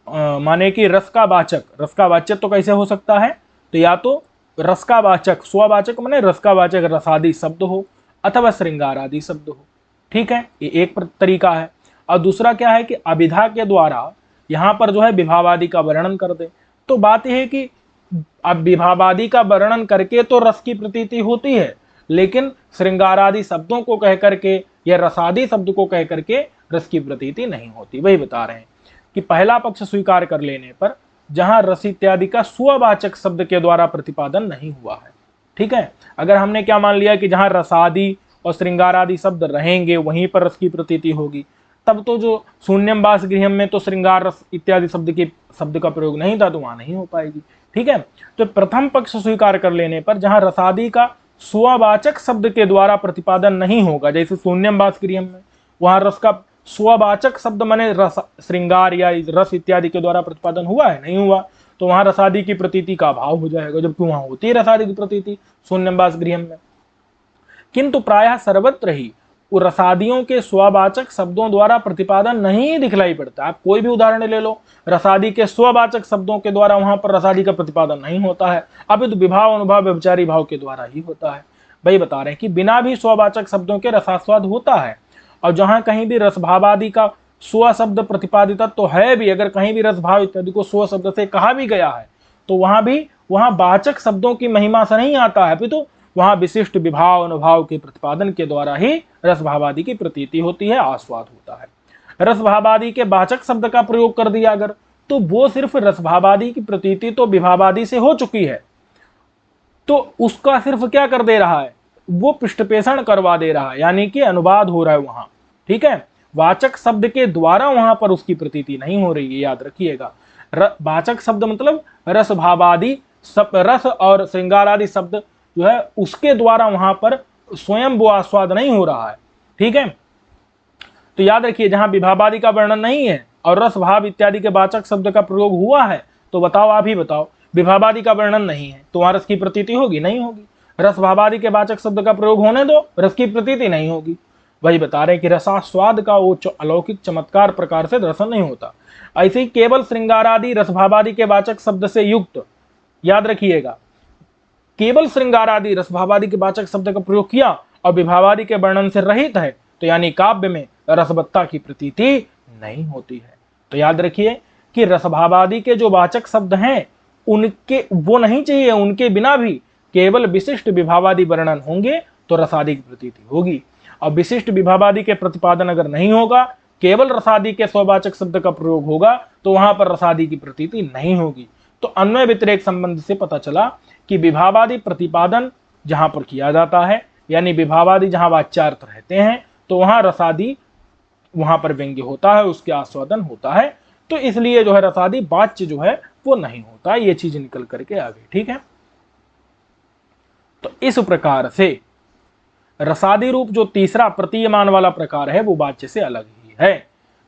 माने कि रस का वाचक तो कैसे हो सकता है, तो या तो रस का वाचक, स्ववाचक माने रस का वाचक रसादि शब्द हो अथवा श्रृंगार आदि शब्द हो। ठीक है, ये एक तरीका है। और दूसरा क्या है कि अभिधा के द्वारा यहां पर जो है विभावादि का वर्णन कर दे। तो बात यह है कि अब विभावादि का वर्णन करके तो रस की प्रतीति होती है, लेकिन श्रृंगारादि शब्दों को कह करके या रसादि शब्द को कह करके रस की प्रतीति नहीं होती। वही बता रहे हैं कि पहला पक्ष स्वीकार कर लेने पर जहां रस इत्यादि का स्ववाचक शब्द के द्वारा प्रतिपादन नहीं हुआ है। ठीक है, अगर हमने क्या मान लिया कि जहां रसादि और श्रृंगारादि शब्द रहेंगे वहीं पर रस की प्रतीति होगी, तब तो जो शून्यम वास गृहम में तो श्रृंगार रस इत्यादि शब्द का प्रयोग नहीं था, तो वहां नहीं हो पाएगी। ठीक है, तो प्रथम पक्ष स्वीकार कर लेने पर जहां रसादि का स्ववाचक शब्द के द्वारा प्रतिपादन नहीं होगा, जैसे शून्यम वास गृहम में वहां रस का स्ववाचक शब्द माने रस, श्रृंगार या रस इत्यादि के द्वारा प्रतिपादन हुआ है, नहीं हुआ, तो वहां रसादि की प्रतीति का अभाव हो जाएगा, जबकि वहां होती है रसादि की प्रतीति शून्यम वास गृहम में। किंतु प्रायः सर्वत्र ही रसादियों के स्ववाचक शब्दों द्वारा प्रतिपादन नहीं दिखलाई पड़ता। आप कोई भी उदाहरण ले लो, रसादी के स्ववाचक शब्दों के द्वारा वहां पर रसादी का प्रतिपादन नहीं होता है, अपितु विभाव अनुभाव व्यभिचारी भाव के द्वारा ही होता है। भाई बता रहे हैं कि बिना भी स्ववाचक शब्दों के रसास्वाद होता है, और जहां कहीं भी रसभावादि का स्व शब्द प्रतिपादित तो है भी, अगर कहीं भी रसभाव इत्यादि को स्व शब्द से कहा भी गया है तो वहां वाचक शब्दों की महिमा से नहीं आता है, अपितु वहां विशिष्ट विभाव अनुभाव के प्रतिपादन के द्वारा ही रसभावादि की प्रतीति होती है, आस्वाद होता है। रसभावादि के वाचक शब्द का प्रयोग कर दिया अगर, तो वो सिर्फ रसभावादि की प्रतीति तो विभावादि से हो चुकी है, तो उसका सिर्फ क्या कर दे रहा है, वो पृष्ठपेषण करवा दे रहा है, यानी कि अनुवाद हो रहा है वहां। ठीक है, वाचक शब्द के द्वारा वहां पर उसकी प्रतीति नहीं हो रही है, याद रखिएगा। वाचक शब्द मतलब रस भावादि रस और श्रृंगार आदि शब्द जो है उसके द्वारा वहां पर स्वयं वो आस्वाद नहीं हो रहा है। ठीक है, तो याद रखिए जहां विभावादि का वर्णन नहीं है और रस भाव इत्यादि के वाचक शब्द का प्रयोग हुआ है, तो बताओ, आप ही बताओ, विभावादि का वर्णन नहीं है तो वहां रस की प्रतीति होगी? नहीं होगी। रस भावादि के वाचक शब्द का प्रयोग होने दो, रस की प्रतीति नहीं होगी। वही बता रहे कि रसास्वाद का वो अलौकिक चमत्कार प्रकार से दर्शन नहीं होता। ऐसे ही केवल श्रृंगारादि रसभावादि के वाचक शब्द से युक्त, याद रखिएगा, केवल श्रृंगारादि रसभावादि के वाचक शब्द का प्रयोग किया और विभावादि के वर्णन से रहित है, तो यानी काव्य में रसवत्ता की प्रतीति नहीं होती है। तो याद रखिए कि रसभावादि के जो वाचक शब्द हैं उनके वो नहीं चाहिए, उनके बिना भी केवल विशिष्ट विभावादि वर्णन होंगे तो रसादि की प्रतीति होगी। अब विशिष्ट विभावादि के प्रतिपादन अगर नहीं होगा, केवल रसादि के स्ववाचक शब्द का प्रयोग होगा, तो वहां पर रसादि की प्रतीति नहीं होगी। तो अन्वय व्यतिरेक संबंध से पता चला कि विभावादि प्रतिपादन जहां पर किया जाता है, यानी विभावादि जहां वाच्यार्थ रहते हैं, तो वहां रसादि वहां पर व्यंग्य होता है, उसके आस्वादन होता है। तो इसलिए जो है रसादि वाच्य जो है वो नहीं होता, ये चीज निकल करके आ गई। ठीक है, तो इस प्रकार से रसादि रूप जो तीसरा प्रतीयमान वाला प्रकार है वो वाच्य से अलग ही है।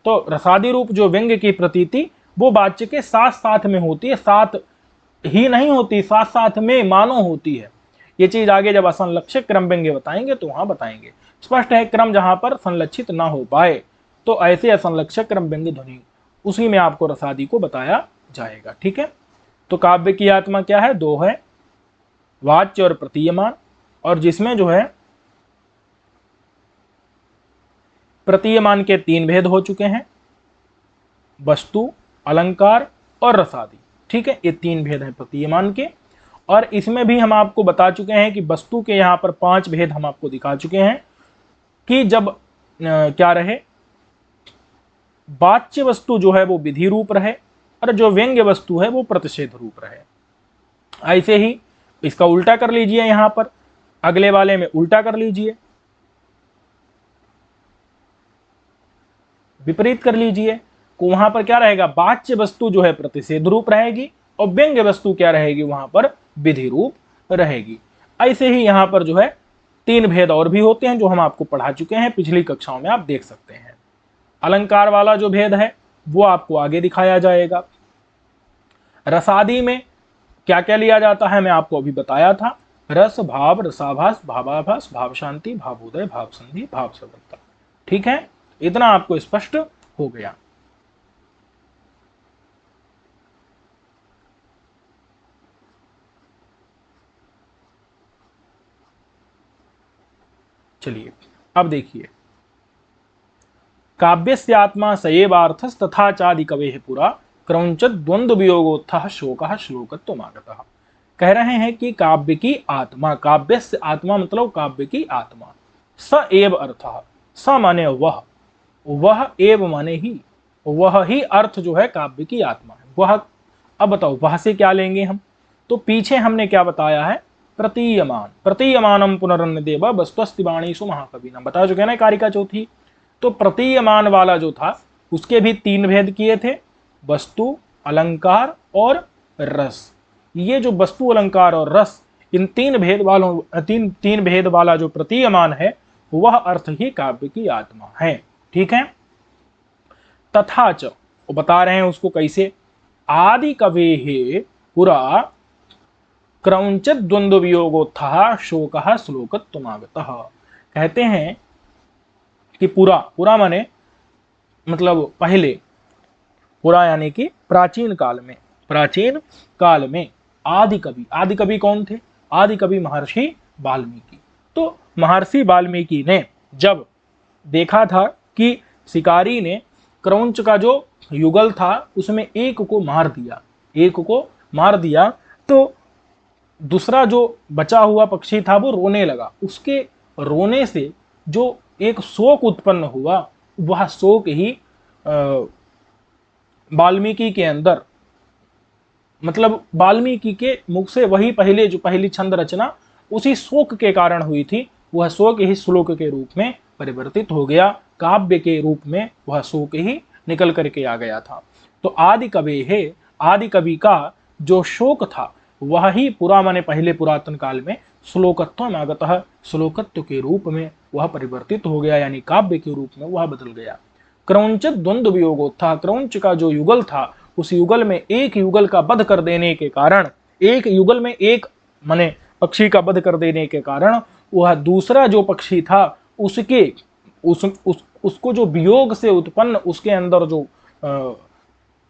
तो रसादि रूप जो व्यंग्य की प्रतीति वो वाच्य के साथ साथ में होती है, साथ ही नहीं होती, साथ साथ में मानो होती है। ये चीज आगे जब असंलक्षित क्रम व्यंग्य बताएंगे तो वहां बताएंगे। स्पष्ट है, क्रम जहां पर संलक्षित ना हो पाए तो ऐसे असंलक्षित क्रम व्यंग्य ध्वनि, उसी में आपको रसादि को बताया जाएगा। ठीक है, तो काव्य की आत्मा क्या है? दो है, वाच्य और प्रतीयमान, और जिसमें जो है प्रतीयमान के तीन भेद हो चुके हैं, वस्तु, अलंकार और रसादि। ठीक है, ये तीन भेद हैं प्रतीयमान के, और इसमें भी हम आपको बता चुके हैं कि वस्तु के यहाँ पर 5 भेद हम आपको दिखा चुके हैं कि जब क्या रहे, वाच्य वस्तु जो है वो विधि रूप रहे और जो व्यंग्य वस्तु है वो प्रतिषेध रूप रहे। ऐसे ही इसका उल्टा कर लीजिए, यहां पर अगले वाले में उल्टा कर लीजिए, विपरीत कर लीजिए, को वहां पर क्या रहेगा, वाच्य वस्तु जो है प्रतिषेध रूप रहेगी और व्यंग्य वस्तु क्या रहेगी, वहां पर विधि रूप रहेगी। ऐसे ही यहां पर जो है 3 भेद और भी होते हैं जो हम आपको पढ़ा चुके हैं, पिछली कक्षाओं में आप देख सकते हैं। अलंकार वाला जो भेद है वो आपको आगे दिखाया जाएगा। रसादि में क्या क्या लिया जाता है मैं आपको अभी बताया था, रस, भाव, रसाभास, भावाभास, भाव शांति, भावोदय, भाव संधि, भाव सर्वता। ठीक है, इतना आपको स्पष्ट हो गया। चलिए अब देखिए, काव्यस्य आत्मा सएवार्थस तथा चादि कवेः पुरा क्रौंच द्वंद्व वियोगोत्थः शोकः श्लोकत्वमागतः। कह रहे हैं कि काव्य की आत्मा, काव्यस्य आत्मा मतलब काव्य की आत्मा, स एव अर्थः, स माने वह एव माने ही, वह ही अर्थ जो है काव्य की आत्मा है, वह। अब बताओ वह से क्या लेंगे हम, तो पीछे हमने क्या बताया है, प्रतीयमान, प्रतीयमानम पुनरन्य देव वस्तुस्ति वाणीषु महाकविना, बता चुके ना कारिका चौथी। तो प्रतीयमान वाला जो था उसके भी 3 भेद किए थे, वस्तु, अलंकार और रस। ये जो वस्तु, अलंकार और रस, इन 3 भेद वालों तीन भेद वाला जो प्रतीयमान है वह अर्थ ही काव्य की आत्मा है। ठीक है, तथा च वो बता रहे हैं उसको कैसे, आदि कवेः पुरा क्रौंचित द्वंद्व वियोगोत्थः शोकः श्लोकत्वमागतः। कहते हैं कि पूरा, पूरा माने मतलब पहले, पूरा यानी कि प्राचीन काल में, प्राचीन काल में आदि कवि, आदि कवि कौन थे? आदि कवि महर्षि वाल्मीकि। तो महर्षि वाल्मीकि ने जब देखा था कि शिकारी ने क्रौंच का जो युगल था उसमें एक को मार दिया, एक को मार दिया, तो दूसरा जो बचा हुआ पक्षी था वो रोने लगा। उसके रोने से जो एक शोक उत्पन्न हुआ, वह शोक ही वाल्मीकि के अंदर, मतलब वाल्मीकि के मुख से वही पहले जो पहली छंद रचना उसी शोक के कारण हुई थी, वह शोक ही श्लोक के रूप में परिवर्तित हो गया, काव्य के रूप में वह शोक ही निकल करके आ गया था। तो आदि कवि है, आदि कवि का जो शोक था वह ही पूरा माने पहले पुरातन काल में श्लोकत्व आगतः, श्लोकत्व के रूप में वह परिवर्तित हो गया, यानी काव्य के रूप में वह बदल गया। क्रौंचित द्वंद्व वियोगोत्थः, क्रौंच का जो युगल था उस युगल में एक युगल का वध कर देने के कारण, एक युगल में एक माने पक्षी का वध कर देने के कारण वह दूसरा जो पक्षी था उसके उसको जो वियोग से उत्पन्न उसके अंदर जो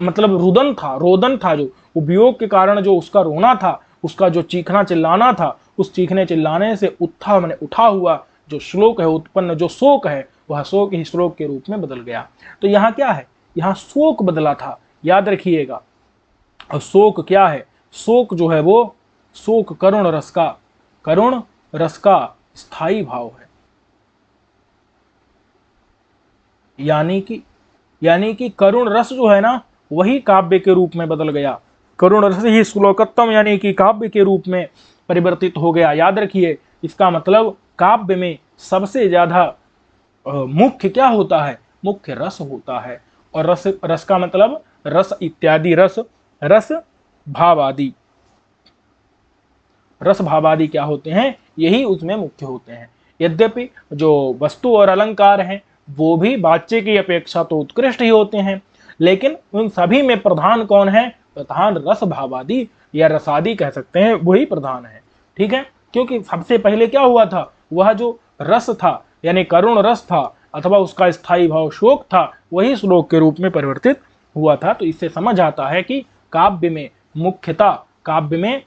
मतलब रुदन था, रोदन था, जो वियोग के कारण जो उसका रोना था, उसका जो चीखना चिल्लाना था, उस चीखने चिल्लाने से उत्था माने उठा हुआ जो श्लोक है, उत्पन्न जो शोक है, वह शोक ही श्लोक के रूप में बदल गया। तो यहाँ क्या है? यहाँ शोक बदला था, याद रखिएगा। और शोक क्या है? शोक जो है वो शोक करुण रस का, करुण रस का स्थायी भाव है। यानी कि करुण रस जो है ना वही काव्य के रूप में बदल गया, करुण रस ही श्लोकत्तम यानी कि काव्य के रूप में परिवर्तित हो गया। याद रखिए, इसका मतलब काव्य में सबसे ज्यादा मुख्य क्या होता है? मुख्य रस होता है। और रस, रस का मतलब रस इत्यादि, रस, रस भावादि, रस भावादि क्या होते हैं? यही उसमें मुख्य होते हैं। यद्यपि जो वस्तु और अलंकार हैं वो भी वाच्य की अपेक्षा तो उत्कृष्ट ही होते हैं, लेकिन उन सभी में प्रधान कौन है? प्रधान रस भावादि या रसादि कह सकते हैं, वही प्रधान है। ठीक है, क्योंकि सबसे पहले क्या हुआ था? वह जो रस था यानी करुण रस था अथवा उसका स्थायी भाव शोक था, वही श्लोक के रूप में परिवर्तित हुआ था। तो इससे समझ आता है कि काव्य में मुख्यता, काव्य में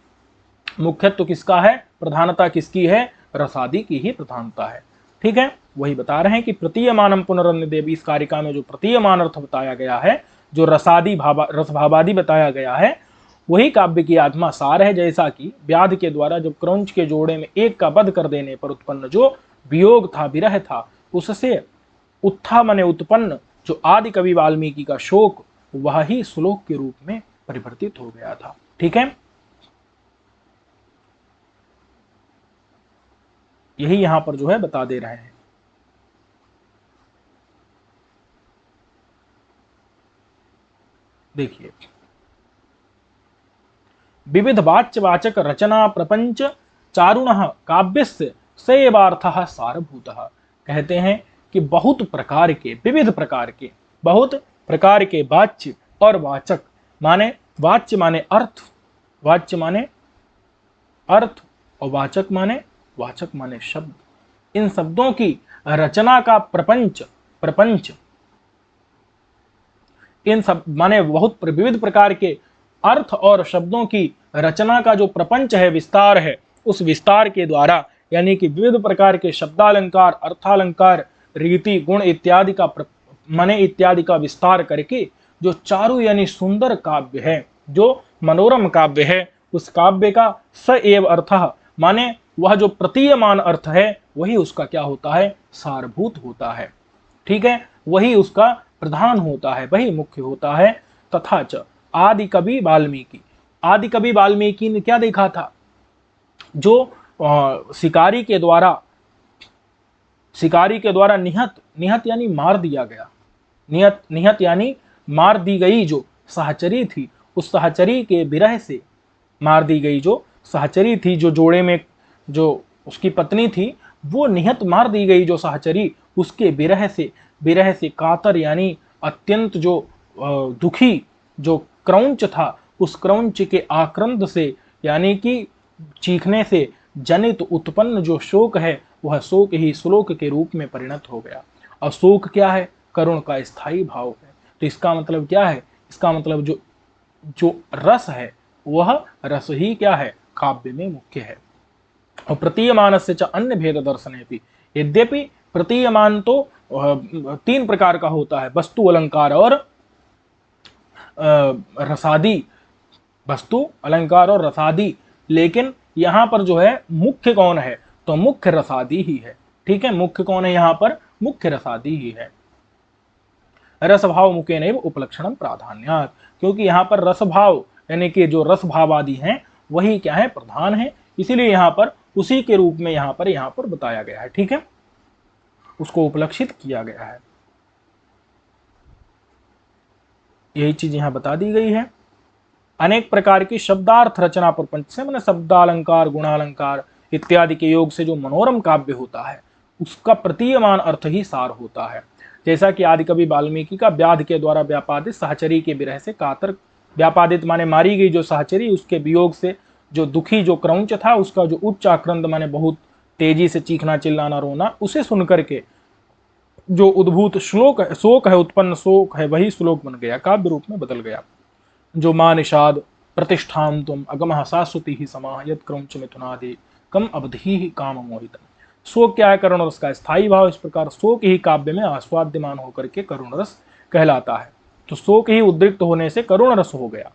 मुख्यत्व किसका है? प्रधानता किसकी है? रसादि की ही प्रधानता है। ठीक है, वही बता रहे हैं कि प्रतीयमानम पुनरन्य देवी, इस कारिका में जो प्रतीयमान अर्थ बताया गया है, जो रसादि भावा, रस भावादि बताया गया है, वही काव्य की आत्मा सार है। जैसा कि व्याध के द्वारा जब क्रौंच के जोड़े में एक का वध कर देने पर उत्पन्न जो वियोग था, विरह था, उससे उत्था माने उत्पन्न जो आदि कवि वाल्मीकि का शोक, वह ही श्लोक के रूप में परिवर्तित हो गया था। ठीक है, यही यहां पर जो है बता दे रहे हैं। देखिए, विविध वाच्यवाचक रचना प्रपंच चारुण काव्यस्य सेवार्थः सारभूतः। कहते हैं कि बहुत प्रकार के, विविध प्रकार के, बहुत प्रकार के वाच्य और वाचक, माने वाच्य माने अर्थ, वाच्य माने अर्थ और वाचक माने शब्द। इन शब्दों की रचना का प्रपंच, प्रपंच इन सब माने बहुत विविध प्रकार के अर्थ और शब्दों की रचना का जो प्रपंच है, विस्तार है, उस विस्तार के द्वारा यानी कि विविध प्रकार के शब्दालंकार, अर्थालंकार, रीति, गुण इत्यादि का माने इत्यादि का विस्तार करके जो चारु यानी सुंदर काव्य है, जो मनोरम काव्य है, उस काव्य का स एव अर्थः माने वह जो प्रतीयमान अर्थ है वही उसका क्या होता है? सारभूत होता है। ठीक है, वही उसका प्रधान होता है, वही मुख्य होता है। तथा च आदि कवि वाल्मीकि, आदि कवि वाल्मीकि ने क्या देखा था? जो शिकारी के द्वारा निहत, निहत यानी मार दिया गया, निहत, निहत यानी मार दी गई जो सहचरी थी, उस सहचरी के विरह से मार दी गई जो सहचरी थी, जो जोड़े में जो उसकी पत्नी थी, वो निहत मार दी गई जो सहचरी, उसके विरह से कातर यानी अत्यंत जो दुखी जो क्रौंच था, उस क्रौंच के आक्रंद से यानी कि चीखने से जनित उत्पन्न जो शोक है वह शोक ही श्लोक के रूप में परिणत हो गया। और शोक क्या है? करुण का स्थायी भाव है। तो इसका मतलब क्या है? इसका मतलब जो जो रस है वह रस ही क्या है? काव्य में मुख्य है। और प्रतीयमानस्य च अन्य भेद दर्शनेपि, यद्यपि प्रतीयमान तो 3 प्रकार का होता है, वस्तु, अलंकार और रसादी। वस्तु, अलंकार और रसादी, लेकिन यहां पर जो है मुख्य कौन है? तो मुख्य रसादी ही है। ठीक है, मुख्य कौन है यहां पर? मुख्य रसादी ही है। रसभाव मुख्य नहीं उपलक्षणम प्राधान्यात, क्योंकि यहाँ पर रसभाव यानी कि जो रस भाव आदि हैं वही क्या है? प्रधान है। इसीलिए यहाँ पर उसी के रूप में यहाँ पर बताया गया है। ठीक है, उसको उपलक्षित किया गया है, यही चीज यहाँ बता दी गई है। अनेक प्रकार की शब्दार्थ रचना प्रपंच से, मैंने शब्दालंकार, गुणालंकार इत्यादि के योग से जो मनोरम काव्य होता है उसका प्रतीयमान अर्थ ही सार होता है। जैसा कि आदिकवि वाल्मीकि का व्याध के द्वारा व्यापादित सहचरी के विरह से कातर, व्यापादित माने मारी गई जो सहचरी, उसके वियोग से जो दुखी जो क्रौंच था उसका जो उच्च आक्रंद माने बहुत तेजी से चीखना चिल्लाना रोना, उसे सुनकर के जो उद्भूत शोक है, उत्पन्न शोक है, वही श्लोक बन गया, काव्य रूप में बदल गया। जो मान निषाद प्रतिष्ठान तुम अगम शाश्वती ही समाह यद क्रौंच मिथुनादि कम अवधि ही काम मोहित। शोक क्या है? करुण रस का स्थायी भाव। इस प्रकार शोक ही काव्य में आस्वाद्यमान होकर के करुण रस कहलाता है। तो शोक ही उद्रिक्त होने से करुण रस हो गया।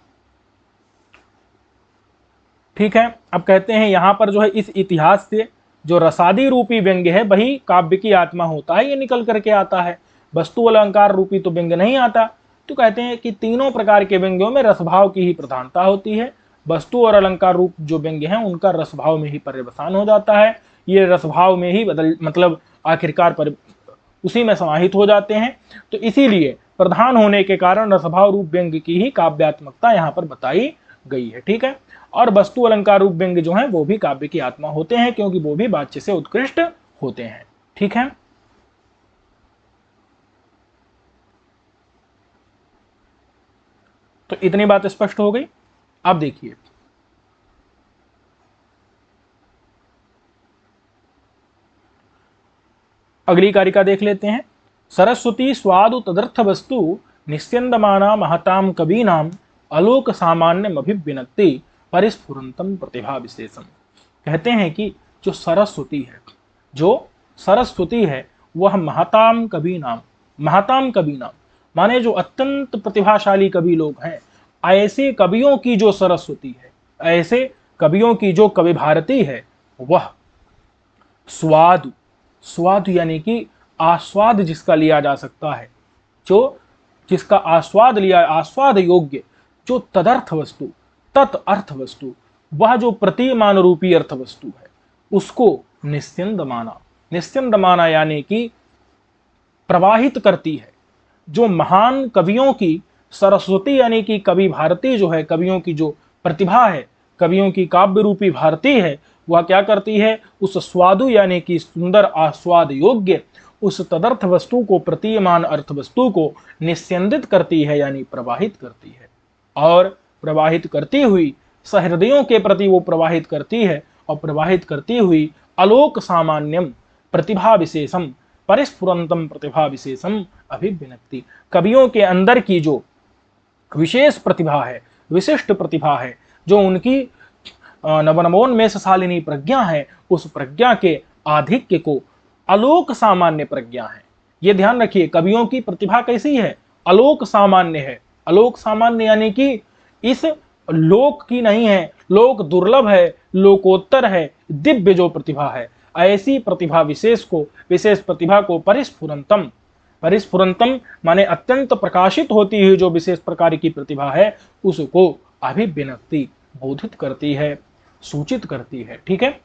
ठीक है, अब कहते हैं यहां पर जो है इस इतिहास से जो रसादी रूपी व्यंग्य है वही काव्य की आत्मा होता है, ये निकल करके आता है। वस्तु अलंकार रूपी तो व्यंग्य नहीं आता। तो कहते हैं कि तीनों प्रकार के व्यंग्यों में रसभाव की ही प्रधानता होती है। वस्तु और अलंकार रूप जो व्यंग्य हैं उनका रसभाव में ही पर्यवसान हो जाता है। ये रसभाव में ही मतलब आखिरकार पर उसी में समाहित हो जाते हैं। तो इसीलिए प्रधान होने के कारण रसभाव रूप व्यंग्य की ही काव्यात्मकता यहाँ पर बताई गई है। ठीक है, और वस्तु अलंकार रूप व्यंग्य जो है वो भी काव्य की आत्मा होते हैं, क्योंकि वो भी वाच्य से उत्कृष्ट होते हैं। ठीक है, तो इतनी बात स्पष्ट हो गई। अब देखिए अगली कारिका देख लेते हैं। सरस्वती स्वादु तदर्थ वस्तु निस्यंदमाना महताम कवीनाम अलोक सामान्यम अभिविनक्ति परिस्फुरंतम प्रतिभा विशेषम। कहते हैं कि जो सरस्वती है वह महताम कवीनाम, महताम कवीनाम माने जो अत्यंत प्रतिभाशाली कवि लोग हैं, ऐसे कवियों की जो सरस्वती है, ऐसे कवियों की जो कवि भारती है, वह स्वादु, स्वादु यानी कि आस्वाद जिसका लिया जा सकता है, जो जिसका आस्वाद लिया, आस्वाद योग्य जो तदर्थ वस्तु, तत् अर्थ वस्तु, वह जो प्रतीयमान रूपी अर्थ वस्तु है उसको निस्यंद माना, निस्यंद माना यानी कि प्रवाहित करती है। जो महान कवियों की सरस्वती यानी कि कवि भारती जो है, कवियों की जो प्रतिभा है, कवियों की काव्य रूपी भारती है, वह क्या करती है? उस स्वादु यानी कि सुंदर आस्वाद योग्य उस तदर्थ वस्तु को, प्रतीयमान अर्थ वस्तु को निस्यंदित करती है यानी प्रवाहित करती है। और प्रवाहित करती हुई सहृदयों के प्रति वो प्रवाहित करती है, और प्रवाहित करती हुई अलोक सामान्यम प्रतिभा विशेषम परिस्फुरंतम प्रतिभा विशेषम अभिविनक्ति। कवियों के अंदर की जो विशेष प्रतिभा है, विशिष्ट प्रतिभा है, जो उनकी नवनवोन्मेष शालिनी प्रज्ञा है, उस प्रज्ञा के आधिक्य को अलोक सामान्य प्रज्ञा है। ये ध्यान रखिए, कवियों की प्रतिभा कैसी है? अलोक सामान्य है। अलोक सामान्य यानी कि इस लोक की नहीं है, लोक दुर्लभ है, लोकोत्तर है, दिव्य जो प्रतिभा है, ऐसी प्रतिभा विशेष को, विशेष प्रतिभा को परिस्फुरंतम, परिस्फुरंतम माने अत्यंत प्रकाशित होती हुई जो विशेष प्रकार की प्रतिभा है उसको अभिविनक्ति बोधित करती है, सूचित करती है। ठीक है,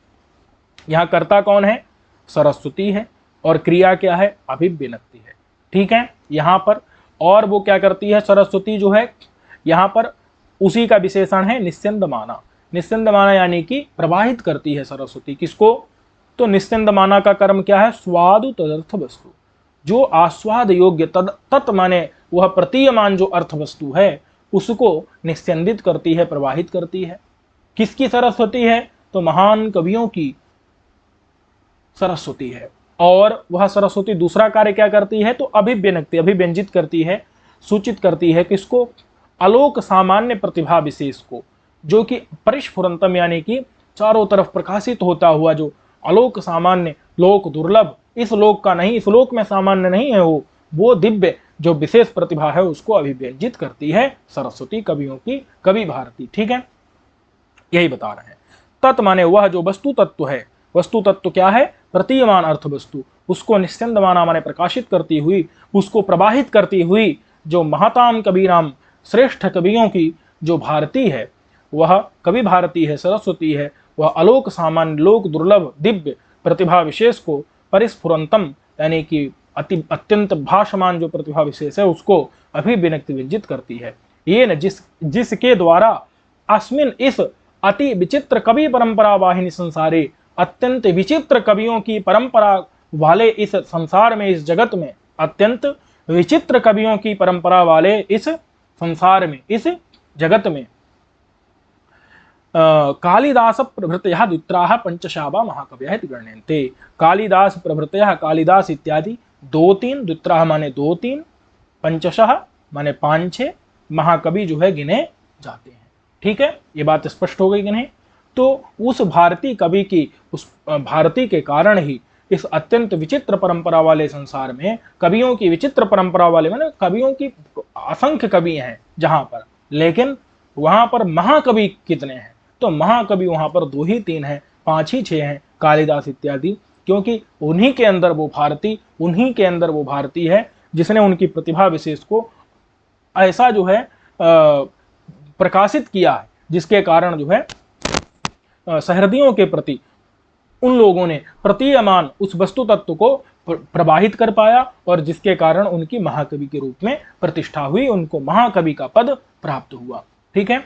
यहां कर्ता कौन है? सरस्वती है, और क्रिया क्या है? अभिविनक्ति है। ठीक है, यहां पर और वो क्या करती है? सरस्वती जो है यहां पर उसी का विशेषण है निस्यंद माना। निस्यंद माना यानी कि प्रवाहित करती है सरस्वती, किसको? तो निस्यंद माना का कर्म क्या है? स्वादु तदर्थ वस्तु, जो आस्वाद योग्य तत् माने वह प्रतीयमान जो अर्थ वस्तु है उसको निस्यंदित करती है, प्रवाहित करती है। किसकी सरस्वती है? तो महान कवियों की सरस्वती है। और वह सरस्वती दूसरा कार्य क्या करती है, तो अभिव्यक्ति, अभिव्यंजित करती है, सूचित करती है किसको, अलोक सामान्य प्रतिभा विशेष को, जो कि परिस्फुरंतम यानी कि चारों तरफ प्रकाशित होता हुआ जो अलोक सामान्य, लोक दुर्लभ, इस लोक का नहीं, इस लोक में सामान्य नहीं है वो दिव्य जो विशेष प्रतिभा है उसको अभिव्यंजित करती है सरस्वती, कवियों की कवि भारती। ठीक है, यही बता रहे हैं। तत् माने वह जो वस्तु तत्व है, वस्तु तत्व क्या है, प्रतीयमान अर्थ वस्तु, उसको निश्चंद माना माने प्रकाशित करती हुई, उसको प्रवाहित करती हुई जो महाताम कबीराम, श्रेष्ठ कवियों की जो भारती है, वह कवि भारती है, सरस्वती है, वह अलोक सामान्य, लोक दुर्लभ, दिव्य प्रतिभा विशेष को परिस्फुरंतम यानी कि अत्यंत भाषमान जो प्रतिभा विशेष है उसको अभिव्यक्ति व्यंजित करती है। ये न जिसके द्वारा अस्मिन इस अति विचित्र कवि परंपरा वाहिनी संसारे, अत्यंत विचित्र कवियों की परंपरा वाले इस संसार में, इस जगत में, अत्यंत विचित्र कवियों की परंपरा वाले इस संसार में, इस जगत में कालिदास प्रभृतयः द्वित्राः पंचशावा महाकवयः गण्यन्ते। कालिदास प्रभृतयः, कालिदास इत्यादि, दो तीन, द्वित्राः माने दो तीन, पंचशः माने पांच छह, महाकवि जो है गिने जाते हैं। ठीक है, ये बात स्पष्ट हो गई कि नहीं। तो उस भारतीय कवि की, उस भारती के कारण ही इस अत्यंत विचित्र परंपरा वाले संसार में, कवियों की विचित्र परंपरा वाले, माने कवियों की असंख्य कवि हैं जहां पर, लेकिन वहां पर महाकवि कितने हैं, तो महाकवि वहां पर दो ही तीन हैं, पांच ही छह हैं, कालिदास इत्यादि, क्योंकि उन्हीं के अंदर वो भारती, उन्हीं के अंदर वो भारती है जिसने उनकी प्रतिभा विशेष को ऐसा जो है प्रकाशित किया है, जिसके कारण जो है सहृदयों के प्रति उन लोगों ने प्रतीयमान उस वस्तु तत्व को प्रवाहित कर पाया, और जिसके कारण उनकी महाकवि के रूप में प्रतिष्ठा हुई, उनको महाकवि का पद प्राप्त हुआ। ठीक है,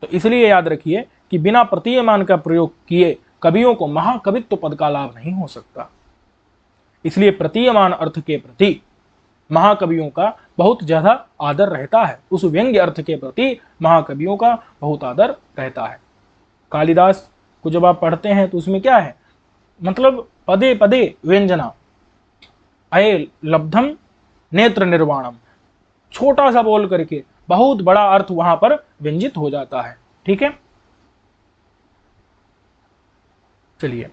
तो इसलिए याद रखिए कि बिना प्रतीयमान का प्रयोग किए कवियों को महाकवित्व पद का लाभ नहीं हो सकता। इसलिए प्रतीयमान अर्थ के प्रति महाकवियों का बहुत ज्यादा आदर रहता है, उस व्यंग्य अर्थ के प्रति महाकवियों का बहुत आदर रहता है। कालिदास को जब आप पढ़ते हैं तो उसमें क्या है, मतलब पदे पदे व्यंजना, अये लब्धम नेत्र निर्वाणम, छोटा सा बोल करके बहुत बड़ा अर्थ वहां पर व्यंजित हो जाता है। ठीक है, चलिए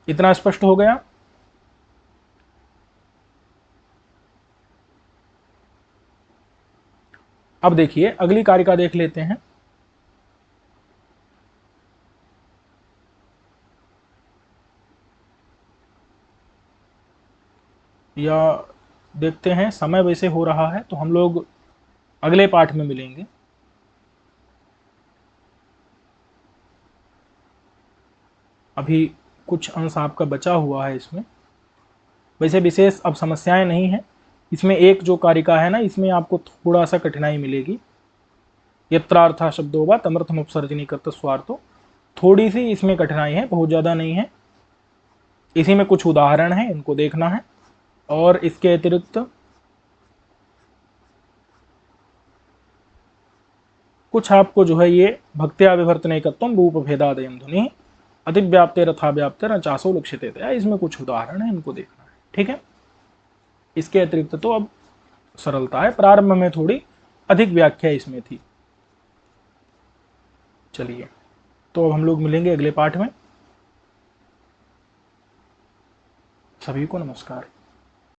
इतना स्पष्ट हो गया। अब देखिए अगली कारिका देख लेते हैं। या देखते हैं, समय वैसे हो रहा है तो हम लोग अगले पाठ में मिलेंगे। अभी कुछ अंश आपका बचा हुआ है इसमें, वैसे विशेष अब समस्याएं नहीं है। इसमें एक जो कारिका है ना, इसमें आपको थोड़ा सा कठिनाई मिलेगी। यत्रार्था शब्दों वा तमर्थम उपसर्जनी कर्त स्वार्थो, थोड़ी सी इसमें कठिनाई है, बहुत ज़्यादा नहीं है। इसी में कुछ उदाहरण है, इनको देखना है। और इसके अतिरिक्त कुछ आपको जो है ये भक्त्या विवर्तनेकत्वम रूप भेदादयम ध्वनि अतिव्याप्ते रथा व्याप्ते न चासो लक्ष्यते, इसमें कुछ उदाहरण है, इनको देखना है। ठीक है, इसके अतिरिक्त तो अब सरलता है, प्रारंभ में थोड़ी अधिक व्याख्या इसमें थी। चलिए, तो अब हम लोग मिलेंगे अगले पाठ में। सभी को नमस्कार।